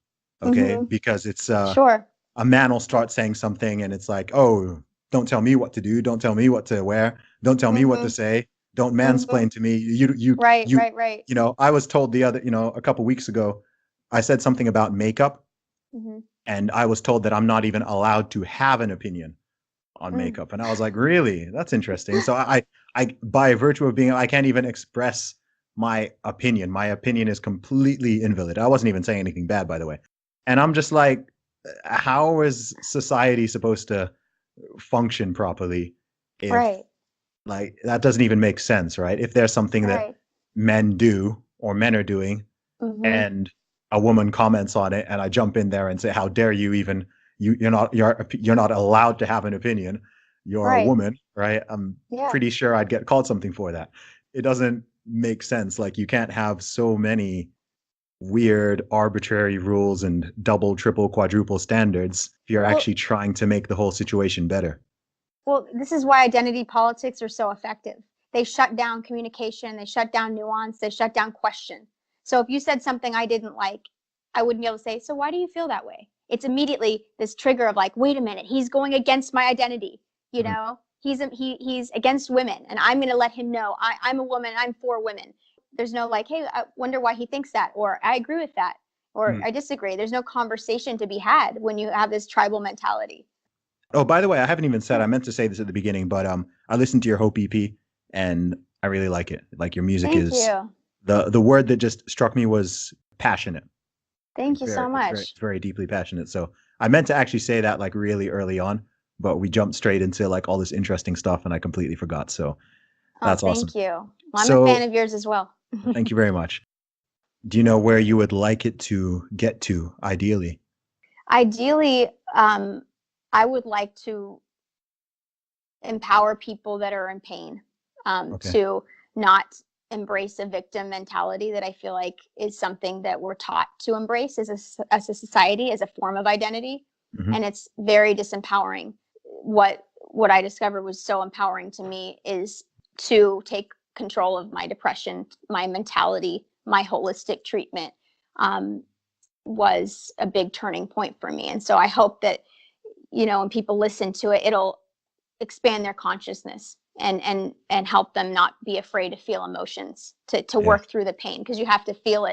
okay? Because it's a man will start saying something and it's like, oh, don't tell me what to do. Don't tell me what to wear. Don't tell me what to say. Don't mansplain to me. Right. I was told a couple weeks ago, I said something about makeup, and I was told that I'm not even allowed to have an opinion on makeup. And I was like, really? That's interesting. So I by virtue of being, I can't even express my opinion. My opinion is completely invalid. I wasn't even saying anything bad, by the way. And I'm just like, how is society supposed to function properly if Right. like that doesn't even make sense, right? If there's something that Right. men do or men are doing Hmm. and a woman comments on it and I jump in there and say, how dare you even, you're not allowed to have an opinion. You're a Right. woman, right? I'm Yeah. pretty sure I'd get called something for that. It doesn't make sense. Like you can't have so many weird arbitrary rules and double, triple, quadruple standards if you're Well, actually trying to make the whole situation better. well, this is why identity politics are so effective. They shut down communication, they shut down nuance, they shut down question. So if you said something I didn't like, I wouldn't be able to say, so why do you feel that way? It's immediately this trigger of like, wait a minute, he's going against my identity. You Mhm. know, he's against women, and I'm going to let him know I'm a woman, I'm for women. There's no like, hey, I wonder why he thinks that, or I agree with that, or Mhm. I disagree. There's no conversation to be had when you have this tribal mentality. Oh, by the way, I haven't even said, I meant to say this at the beginning, but I listened to your Hope EP and I really like it. Like your music Thank is you. the word that just struck me was passionate. Thank you so It's much. very deeply passionate. So I meant to actually say that like really early on, but we jumped straight into like all this interesting stuff and I completely forgot. So Oh, that's awesome. thank you. Well, I'm a fan So of yours as well. thank you very much. Do you know where you would like it to get to ideally? Ideally, I would like to empower people that are in pain, Okay. to not embrace a victim mentality that I feel like is something that we're taught to embrace as a society, as a form of identity. Hmm. And it's very disempowering. What I discovered was so empowering to me is to take control of my depression, my mentality, my holistic treatment, um, was a big turning point for me. And so I hope that, when people listen to it, it'll expand their consciousness and help them not be afraid to feel emotions, to Yeah. work through the pain, because you have to feel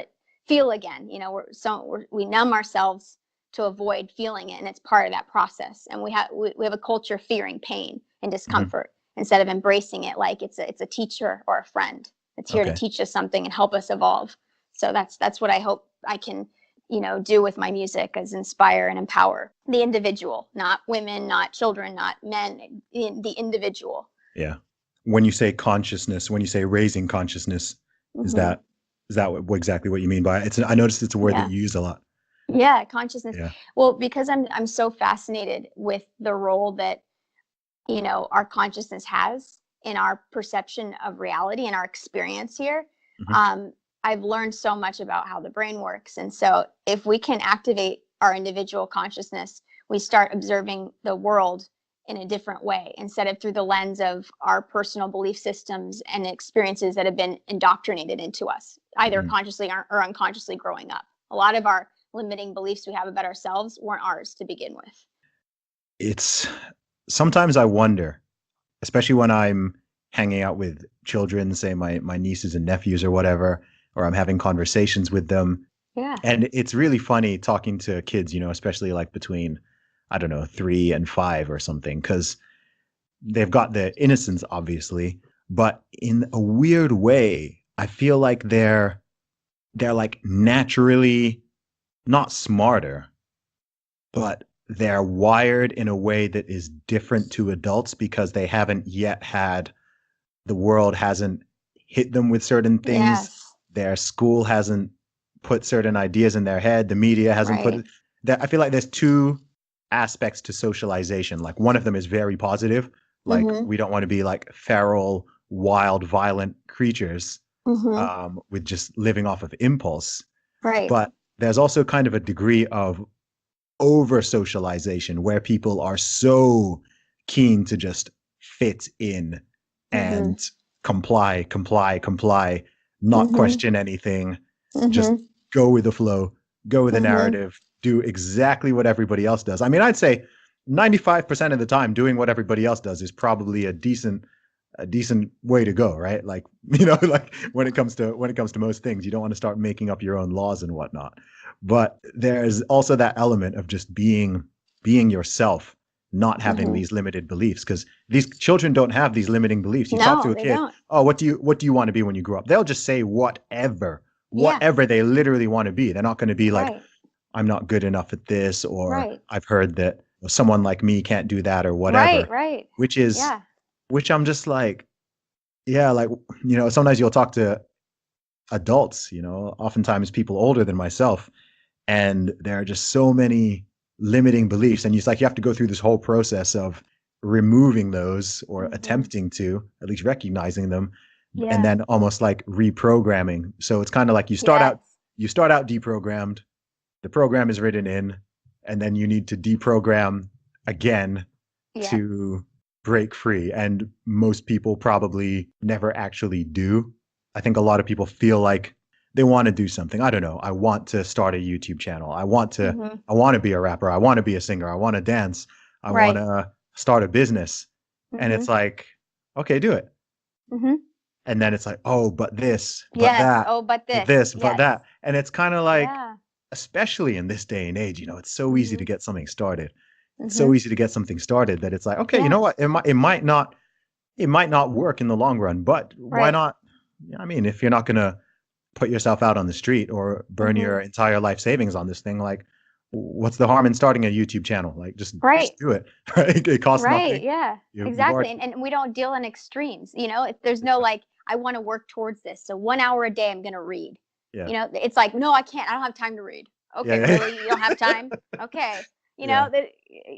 again. We numb ourselves to avoid feeling it, and it's part of that process. And we have a culture fearing pain and Hmm. discomfort instead of embracing it like it's a teacher or a friend that's here to Okay. teach us something and help us evolve. So that's what I hope I can do with my music, is inspire and empower the individual, not women, not children, not men, the individual. Yeah. When you say consciousness, when you say raising consciousness, is Hmm. that what exactly what you mean by it? I noticed it's a word that Yeah. you use a lot. Yeah, consciousness. Yeah. Well, because I'm so fascinated with the role that our consciousness has in our perception of reality and our experience here. Hmm. um, I've learned so much about how the brain works, and so if we can activate our individual consciousness, we start observing the world in a different way, instead of through the lens of our personal belief systems and experiences that have been indoctrinated into us, either Hmm. consciously or unconsciously growing up. A lot of our limiting beliefs we have about ourselves weren't ours to begin with. It's sometimes I wonder, especially when I'm hanging out with children, say my nieces and nephews or whatever, or I'm having conversations with them. Yeah. And it's really funny talking to kids, especially like between, I don't know, 3 and 5 or something, because they've got the innocence, obviously, but in a weird way, I feel like they're like naturally not smarter, but they're wired in a way that is different to adults because they haven't yet had the world hasn't hit them with certain things. Yes. Their school hasn't put certain ideas in their head. The media hasn't put Right. it. I feel like there's two aspects to socialization. Like one of them is very positive. Like Mm-hmm. we don't want to be like feral, wild, violent creatures Mm-hmm. with just living off of impulse. Right. But there's also kind of a degree of over socialization where people are so keen to just fit in Mm-hmm. and comply, not Mm-hmm. question anything, just Mm-hmm. go with the flow, go with the Mm-hmm. narrative, do exactly what everybody else does. I mean, I'd say 95% of the time doing what everybody else does is probably a decent way to go, right? Like, like when it comes to most things, you don't want to start making up your own laws and whatnot. But there's also that element of just being yourself, not having Mhm. these limited beliefs, because these children don't have these limiting beliefs. You talk to No, a they kid, don't. oh, what do you want to be when you grow up? They'll just say Yeah, whatever they literally want to be. They're not going to be like, right, I'm not good enough at this, or right, I've heard that someone like me can't do that, or right, whatever. right. Which is, Yeah. which I'm just like, yeah, like, sometimes you'll talk to adults, oftentimes people older than myself, and there are just so many limiting beliefs. And it's like you have to go through this whole process of removing those, or Mhm. attempting to, at least recognizing them, and Yeah. then almost like reprogramming. So it's kind of like Yes. you start out deprogrammed, the program is written in, and then you need to deprogram again Yeah. to break free. And most people probably never actually do. I think a lot of people feel like they want to do something. I don't know. I want to start a YouTube channel. Mhm. I want to be a rapper. I want to be a singer. I want to dance. I want Right. to start a business. And it's Mhm. like, okay, do it. Mhm. And then it's like, oh, but this, but Yes. that, Oh, but but this. this, but Yes. that. And it's kind of like, Yeah. especially in this day and age, it's so easy to Mhm. get something started. It's so Mhm. easy to get something started that it's like, okay, you know Yes. what? It might not work in the long run, but why Right. not? I mean, if you're not going to put yourself out on the street or burn Mhm. your entire life savings on this thing, like, what's the harm in starting a YouTube channel? Like, just Right. do it. Right? It costs Right. nothing. Yeah. You've Exactly. already, And we don't deal in extremes. If there's no yeah, like, I want to work towards this. So 1 hour a day, I'm going to read. yeah, It's like, no, I can't. I don't have time to read. Okay. yeah, Really? You don't have time? Okay. yeah, That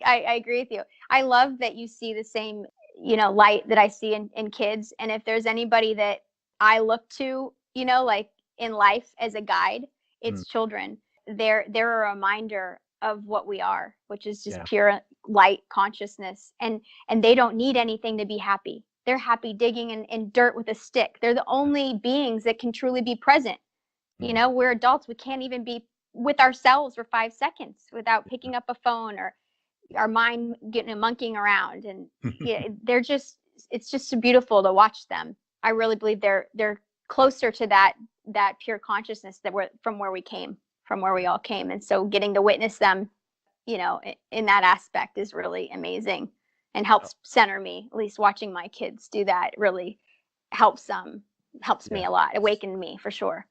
I agree with you. I love that you see the same, light that I see in kids. And if there's anybody that I look to, like in life as a guide, mm, it's children. They're a reminder of what we are, which is just yeah, pure light consciousness. And they don't need anything to be happy. They're happy digging in dirt with a stick. They're the only beings that can truly be present. mm, We're adults. We can't even be with ourselves for 5 seconds without picking up a phone or our mind getting a monkeying around. And yeah, it's just so beautiful to watch them. I really believe they're closer to that pure consciousness that we're from where we all came. And so getting to witness them, in that aspect is really amazing and oh, helps center me. At least watching my kids do that really helps helps yeah, me a lot, awakened me for sure.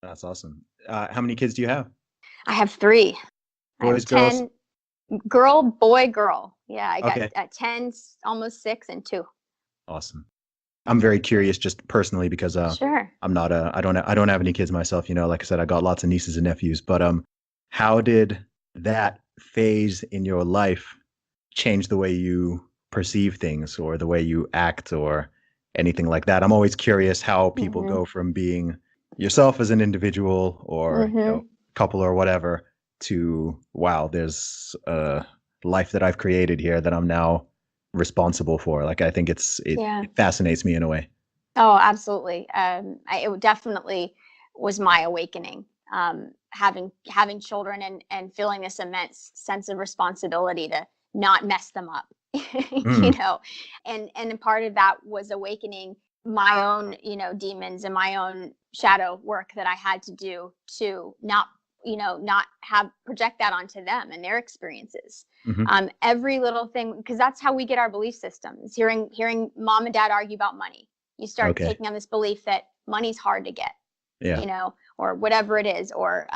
that's awesome. How many kids do you have? I have three. I have Boys, girls? 10. Girl, boy, girl. Yeah, I got Okay, 10, almost 6, and 2. awesome. I'm very curious, just personally, because Sure. I'm not I don't have any kids myself. Like I said, I got lots of nieces and nephews. But how did that phase in your life change the way you perceive things, or the way you act, or anything like that? I'm always curious how people Mhm. go from being yourself as an individual, or Mhm. couple or whatever, to, wow, there's a life that I've created here that I'm now responsible for. Like, I think Yeah. it fascinates me in a way. Oh, absolutely. It definitely was my awakening. Having children and feeling this immense sense of responsibility to not mess them up, you Mm, know, and part of that was awakening my own, demons and my own shadow work that I had to do to not have project that onto them and their experiences. hmm. Every little thing, because that's how we get our belief systems. Hearing mom and dad argue about money, you start Okay. taking on this belief that money's hard to get, Yeah. or whatever it is, or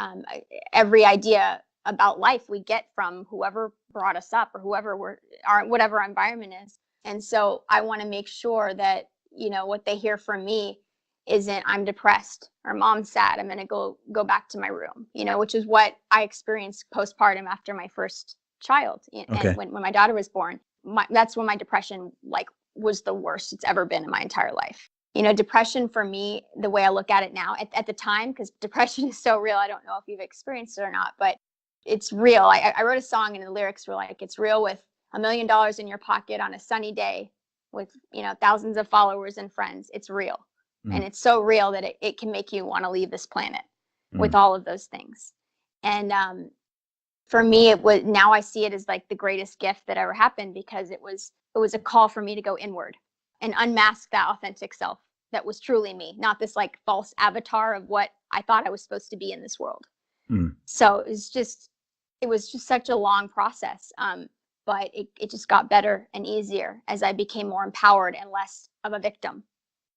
every idea about life we get from whoever brought us up or whatever our environment is. And so I want to make sure that, what they hear from me isn't I'm depressed or mom's sad, I'm going to go back to my room, which is what I experienced postpartum after my first child. And Okay. when my daughter was born, that's when my depression was the worst it's ever been in my entire life. Depression for me, the way I look at it now, at the time, because depression is so real. I don't know if you've experienced it or not, but it's real. I wrote a song and the lyrics were like, it's real with $1 million in your pocket on a sunny day with, thousands of followers and friends. It's real. And Mm, it's so real that it can make you want to leave this planet with mm, all of those things. And for me, now I see it as like the greatest gift that ever happened, because it was a call for me to go inward and unmask that authentic self that was truly me, not this like false avatar of what I thought I was supposed to be in this world. So it was just such a long process. But it just got better and easier as I became more empowered and less of a victim.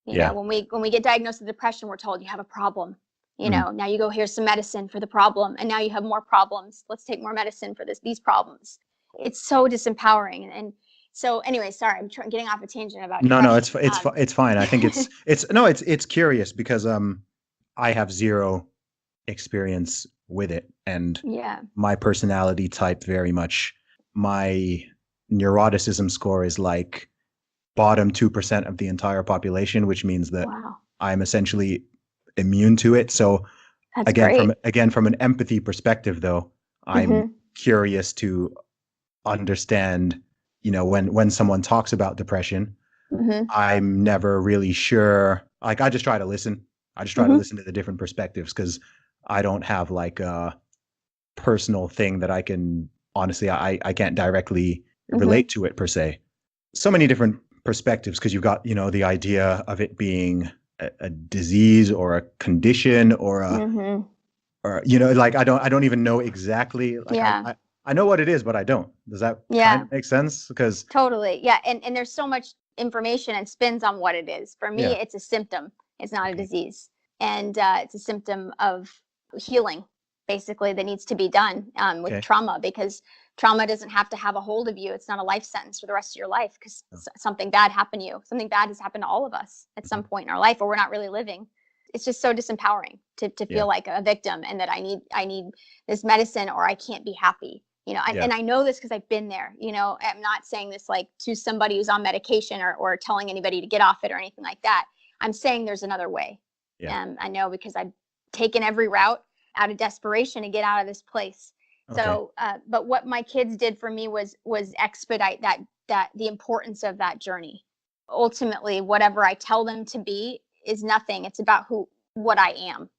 You know, when we get diagnosed with depression, we're told you have a problem. You know, now you go, here's some medicine for the problem, and now you have more problems. Let's take more medicine for these problems. It's so disempowering. And so anyway, sorry, I'm getting off a tangent about No, depression. it's fine. I think it's curious because I have zero experience with it, and my personality type very much, my neuroticism score is like bottom 2% of the entire population, which means that I'm essentially immune to it. So That's again, great. from an empathy perspective, though, I'm curious to understand, you know, when someone talks about depression, I'm never really sure. Like, I just try to listen. I just try to listen to the different perspectives, because I don't have like a personal thing that I can, honestly, I can't directly relate to it per se. So many different perspectives, because you've got, you know, the idea of it being a disease or a condition or a or, you know, like I don't even know exactly, like I know what it is, but I don't. Does that kind of make sense? Because Totally. Yeah. And there's so much information and spins on what it is. For me, it's a symptom. It's not a disease. And it's a symptom of healing, basically, that needs to be done with trauma, because trauma doesn't have to have a hold of you. It's not a life sentence for the rest of your life, because something bad happened to you. Something bad has happened to all of us at some point in our life, or we're not really living. It's just so disempowering to feel like a victim, and that I need this medicine or I can't be happy. You know, and I know this because I've been there. You know, I'm not saying this like to somebody who's on medication or telling anybody to get off it or anything like that. I'm saying there's another way. I know, because I've taken every route out of desperation to get out of this place. So, but what my kids did for me was expedite that the importance of that journey. Ultimately, whatever I tell them to be is nothing. It's about what I am.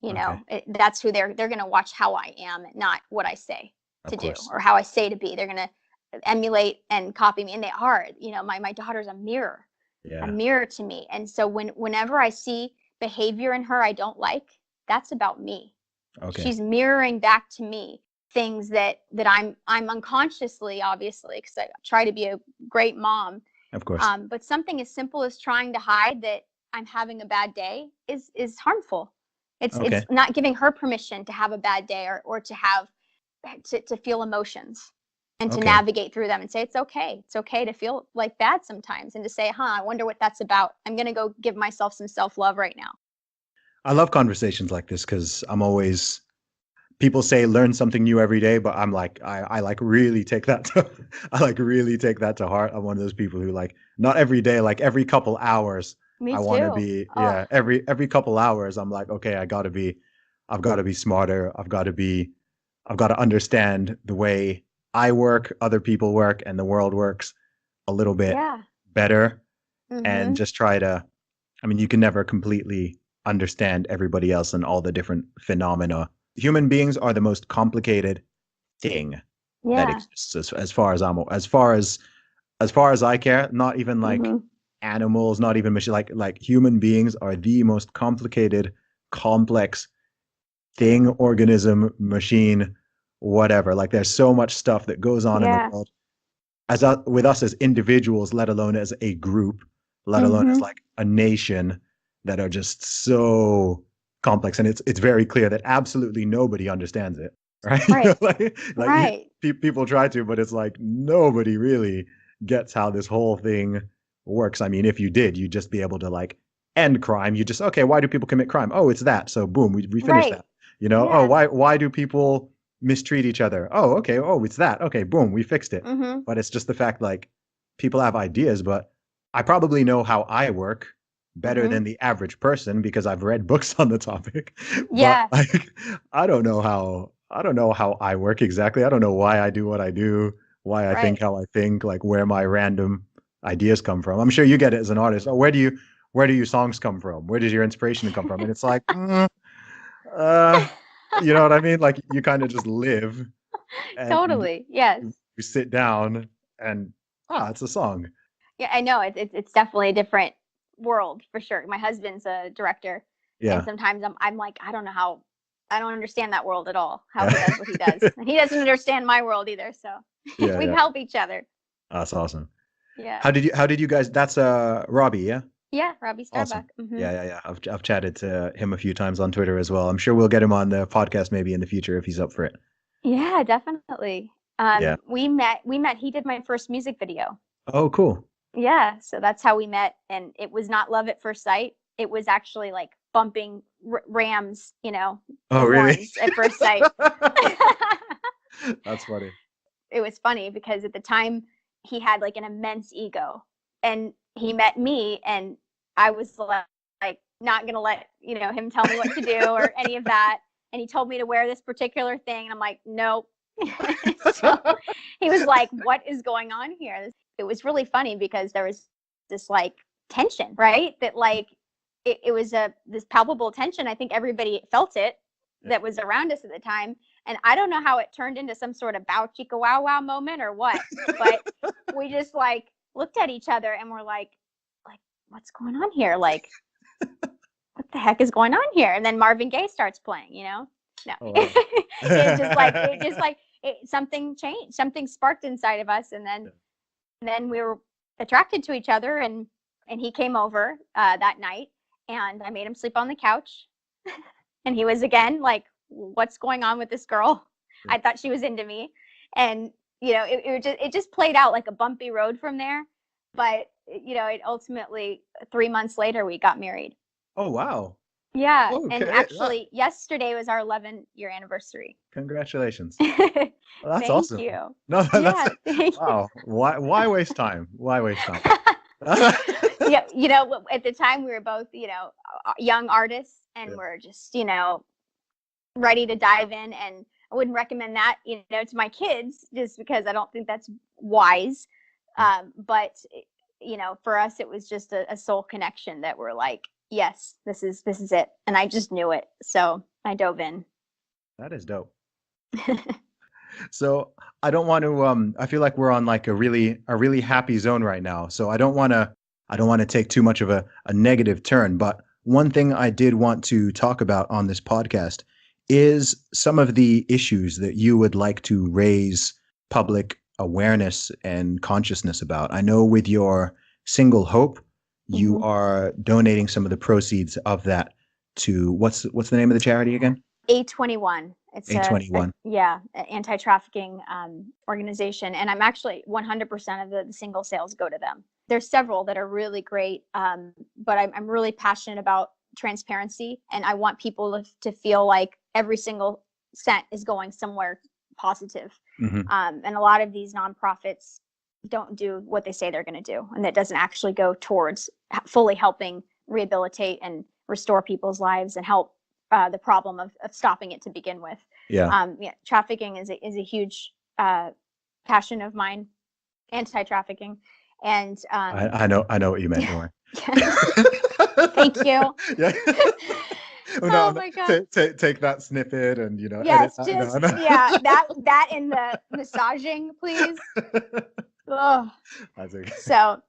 You know, that's who they're going to watch, how I am, not what I say to do or how I say to be. They're going to emulate and copy me, and they are. You know, my daughter's a mirror to me. And so whenever I see behavior in her I don't like, that's about me. She's mirroring back to me things that I'm unconsciously, obviously, because I try to be a great mom. Of course. But something as simple as trying to hide that I'm having a bad day is harmful. It's not giving her permission to have a bad day or to have to feel emotions and to navigate through them, and say it's okay. It's okay to feel like bad sometimes, and to say, I wonder what that's about. I'm going to go give myself some self-love right now. I love conversations like this, because I'm always, people say learn something new every day, but I'm like, I like really take that to, I like really take that to heart. I'm one of those people who, like, not every day, like every couple hours, Me I too. want to be, every couple hours, I'm like, okay, I've got to be smarter. I've got to understand the way I work, other people work, and the world works a little bit better. And just try to, I mean, you can never completely understand everybody else and all the different phenomena. Human beings are the most complicated thing that exists, as far as I care. Not even like animals, not even machine. Like human beings are the most complicated, complex thing, organism, machine, whatever. Like, there's so much stuff that goes on in the world with us as individuals, let alone as a group, let alone as like a nation, that are just so complex. And it's very clear that absolutely nobody understands it, right? People try to, but it's like nobody really gets how this whole thing works. I mean, if you did, you'd just be able to like end crime. You just, okay, why do people commit crime? Oh, it's that. So boom, we finished that. You know, oh, why do people mistreat each other? Oh, okay. Oh, it's that. Okay, boom, we fixed it. But it's just the fact, like, people have ideas, but I probably know how I work better than the average person, because I've read books on the topic. But like, I don't know how I work exactly. I don't know why I do what I do, why I think how I think, like where my random ideas come from. I'm sure you get it as an artist. Oh, where do your songs come from? Where does your inspiration come from? And it's like, you know what I mean? Like, you kind of just live. And Totally. Yes. You sit down and it's a song. Yeah, I know. It's definitely a different world for sure. My husband's a director, and sometimes I'm like, I don't know how I don't understand that world at all, how he does what he does. And he doesn't understand my world either. So Yeah, we yeah. help each other. That's awesome. Yeah. How did you guys, that's Robby, yeah? Yeah. Robby Starbuck. Awesome. Yeah. I've chatted to him a few times on Twitter as well. I'm sure we'll get him on the podcast maybe in the future if he's up for it. Yeah, definitely. Yeah. We met, he did my first music video. Oh, cool. Yeah. So that's how we met. And it was not love at first sight. It was actually like bumping Rams, Oh, really? horns at first sight. That's funny. It was funny because at the time he had like an immense ego, and he met me, and I was like not gonna let him tell me what to do or any of that. And he told me to wear this particular thing, and I'm like, nope. So he was like, what is going on here? It was really funny because there was this like tension, right? That like it was this palpable tension. I think everybody felt it that was around us at the time. And I don't know how it turned into some sort of bow chicka wow wow moment or what, but we just like looked at each other and we're like, what's going on here? Like, what the heck is going on here? And then Marvin Gaye starts playing, No, Oh, wow. something changed, something sparked inside of us. And then we were attracted to each other, and he came over that night, and I made him sleep on the couch. And he was again like, what's going on with this girl? I thought she was into me. And, it just played out like a bumpy road from there. But, it ultimately 3 months later, we got married. Oh, wow. Yeah. Okay. And actually, yesterday was our 11-year anniversary. Congratulations. Well, that's Thank awesome. you. No, Yeah, thank you. wow. Why waste time? Why waste time? Yeah, at the time we were both, young artists, and we're just, ready to dive in. And I wouldn't recommend that, to my kids, just because I don't think that's wise. But for us, it was just a soul connection that we're like, yes, this is it. And I just knew it. So I dove in. That is dope. So I don't want to, I feel like we're on like a really happy zone right now. So I don't want to take too much of a negative turn, but one thing I did want to talk about on this podcast is some of the issues that you would like to raise public awareness and consciousness about. I know with your single Hope, you are donating some of the proceeds of that to what's the name of the charity again? A21. It's A21. an anti-trafficking organization. And I'm actually 100% of the single sales go to them. There's several that are really great, but I'm really passionate about transparency, and I want people to feel like every single cent is going somewhere positive. And a lot of these nonprofits don't do what they say they're going to do, and that doesn't actually go towards fully helping rehabilitate and restore people's lives and help the problem of stopping it to begin with. Trafficking is a huge passion of mine, anti-trafficking. And I know what you meant, don't worry. Thank you. Yeah. Oh my God. Take that snippet and Yes, edit that. just that in the massaging, please. Oh. That's okay. So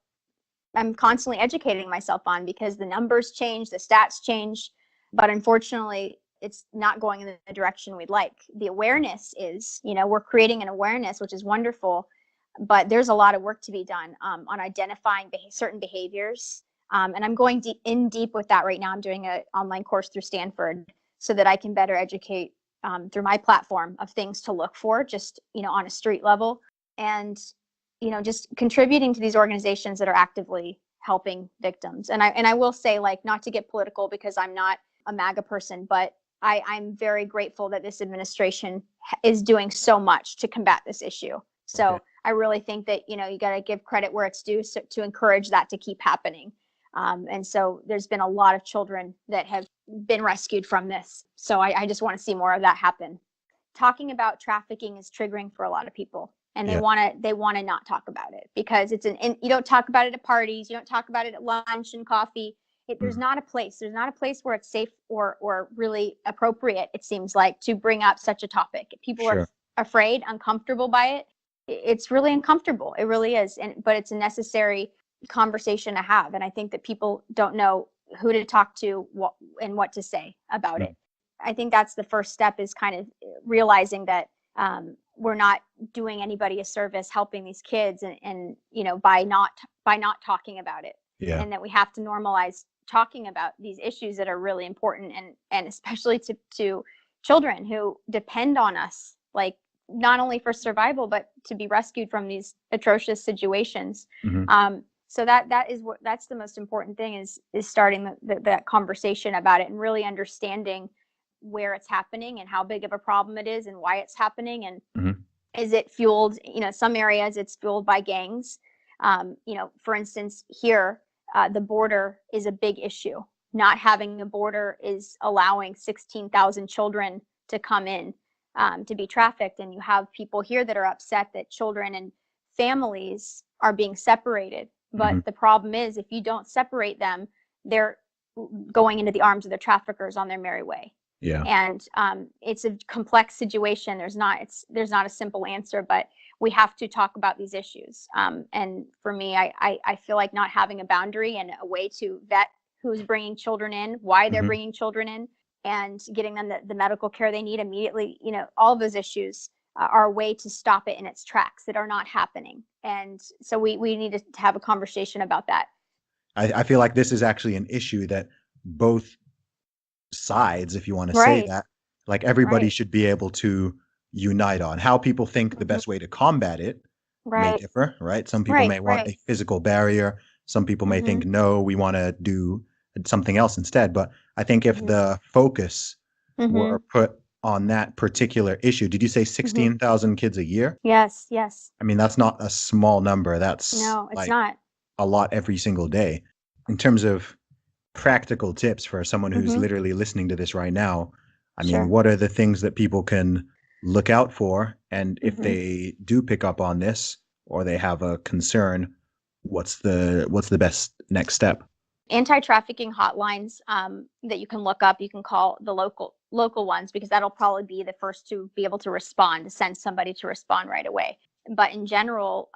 I'm constantly educating myself on, because the numbers change, the stats change, but unfortunately it's not going in the direction we'd like. The awareness is, we're creating an awareness, which is wonderful, but there's a lot of work to be done on identifying certain behaviors. And I'm going deep with that right now. I'm doing an online course through Stanford so that I can better educate through my platform of things to look for, just, on a street level, and, just contributing to these organizations that are actively helping victims. And I will say, like, not to get political because I'm not a MAGA person, but I'm very grateful that this administration is doing so much to combat this issue. So okay. I really think that, you got to give credit where it's due, to encourage that to keep happening. And so there's been a lot of children that have been rescued from this. So I just want to see more of that happen. Talking about trafficking is triggering for a lot of people, and they want to not talk about it, because you don't talk about it at parties. You don't talk about it at lunch and coffee. There's not a place where it's safe or really appropriate, it seems like, to bring up such a topic. People are afraid, uncomfortable by it. It's really uncomfortable. It really is. But it's a necessary conversation to have. And I think that people don't know who to talk to and what to say about it. I think that's the first step, is kind of realizing that we're not doing anybody a service helping these kids, and by not talking about it. Yeah. And that we have to normalize talking about these issues that are really important, and especially to children who depend on us, like, not only for survival, but to be rescued from these atrocious situations. So that's the most important thing, is starting that conversation about it, and really understanding where it's happening and how big of a problem it is and why it's happening. And is it fueled, some areas it's fueled by gangs. For instance, here, the border is a big issue. Not having a border is allowing 16,000 children to come in to be trafficked. And you have people here that are upset that children and families are being separated. But the problem is, if you don't separate them, they're going into the arms of the traffickers on their merry way. Yeah. And it's a complex situation. There's not a simple answer, but we have to talk about these issues. And for me, I feel like not having a boundary and a way to vet who's bringing children in, why they're bringing children in, and getting them the medical care they need immediately, all of those issues are a way to stop it in its tracks that are not happening. And so we need to have a conversation about that. I feel like this is actually an issue that both sides, if you want to say that, like, everybody should be able to unite on. How people think the best way to combat it may differ, right? Some people may want a physical barrier. Some people may think, no, we want to do something else instead. But I think if the focus were put on that particular issue, did you say 16,000 kids a year? Yes. I mean, that's not a small number. That's No, it's like not. a lot every single day. In terms of practical tips for someone who's literally listening to this right now, I mean, what are the things that people can look out for? And if they do pick up on this, or they have a concern, what's the best next step? Anti-trafficking hotlines that you can look up. You can call the local ones, because that'll probably be the first to be able to respond, to send somebody to respond right away. But in general,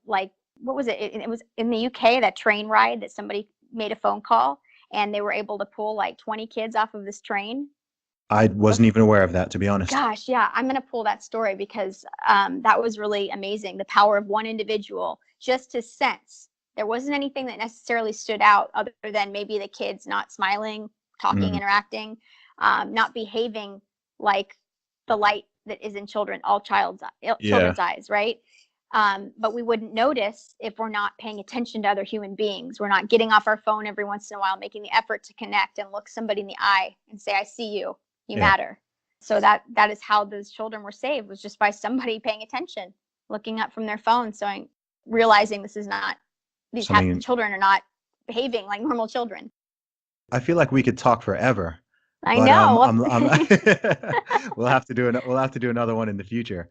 like, what was it? It was in the UK, that train ride that somebody made a phone call and they were able to pull like 20 kids off of this train. I wasn't even aware of that, to be honest. Gosh, yeah, I'm going to pull that story, because that was really amazing. The power of one individual, just to sense. There wasn't anything that necessarily stood out other than maybe the kids not smiling, talking, interacting, not behaving like the light that is in children's eyes, right? But we wouldn't notice if we're not paying attention to other human beings. We're not getting off our phone every once in a while, making the effort to connect and look somebody in the eye and say, I see you, you matter. So that is how those children were saved, was just by somebody paying attention, looking up from their phone, realizing this is not, these children are not behaving like normal children. I feel like we could talk forever. I know. We'll have to do another one in the future.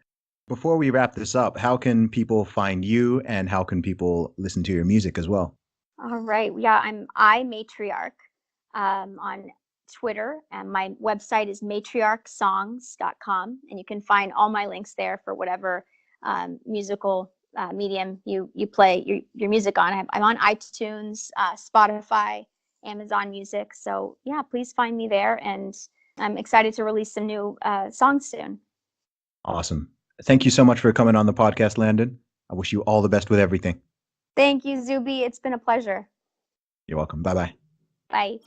Before we wrap this up, how can people find you, and how can people listen to your music as well? All right. Yeah, I'm Matriarch on Twitter, and my website is matriarchsongs.com, and you can find all my links there for whatever musical medium you play your music on. I'm on iTunes, Spotify, Amazon Music. So yeah, please find me there, and I'm excited to release some new songs soon. Awesome. Thank you so much for coming on the podcast, Landon. I wish you all the best with everything. Thank you, Zuby. It's been a pleasure. You're welcome. Bye-bye. Bye.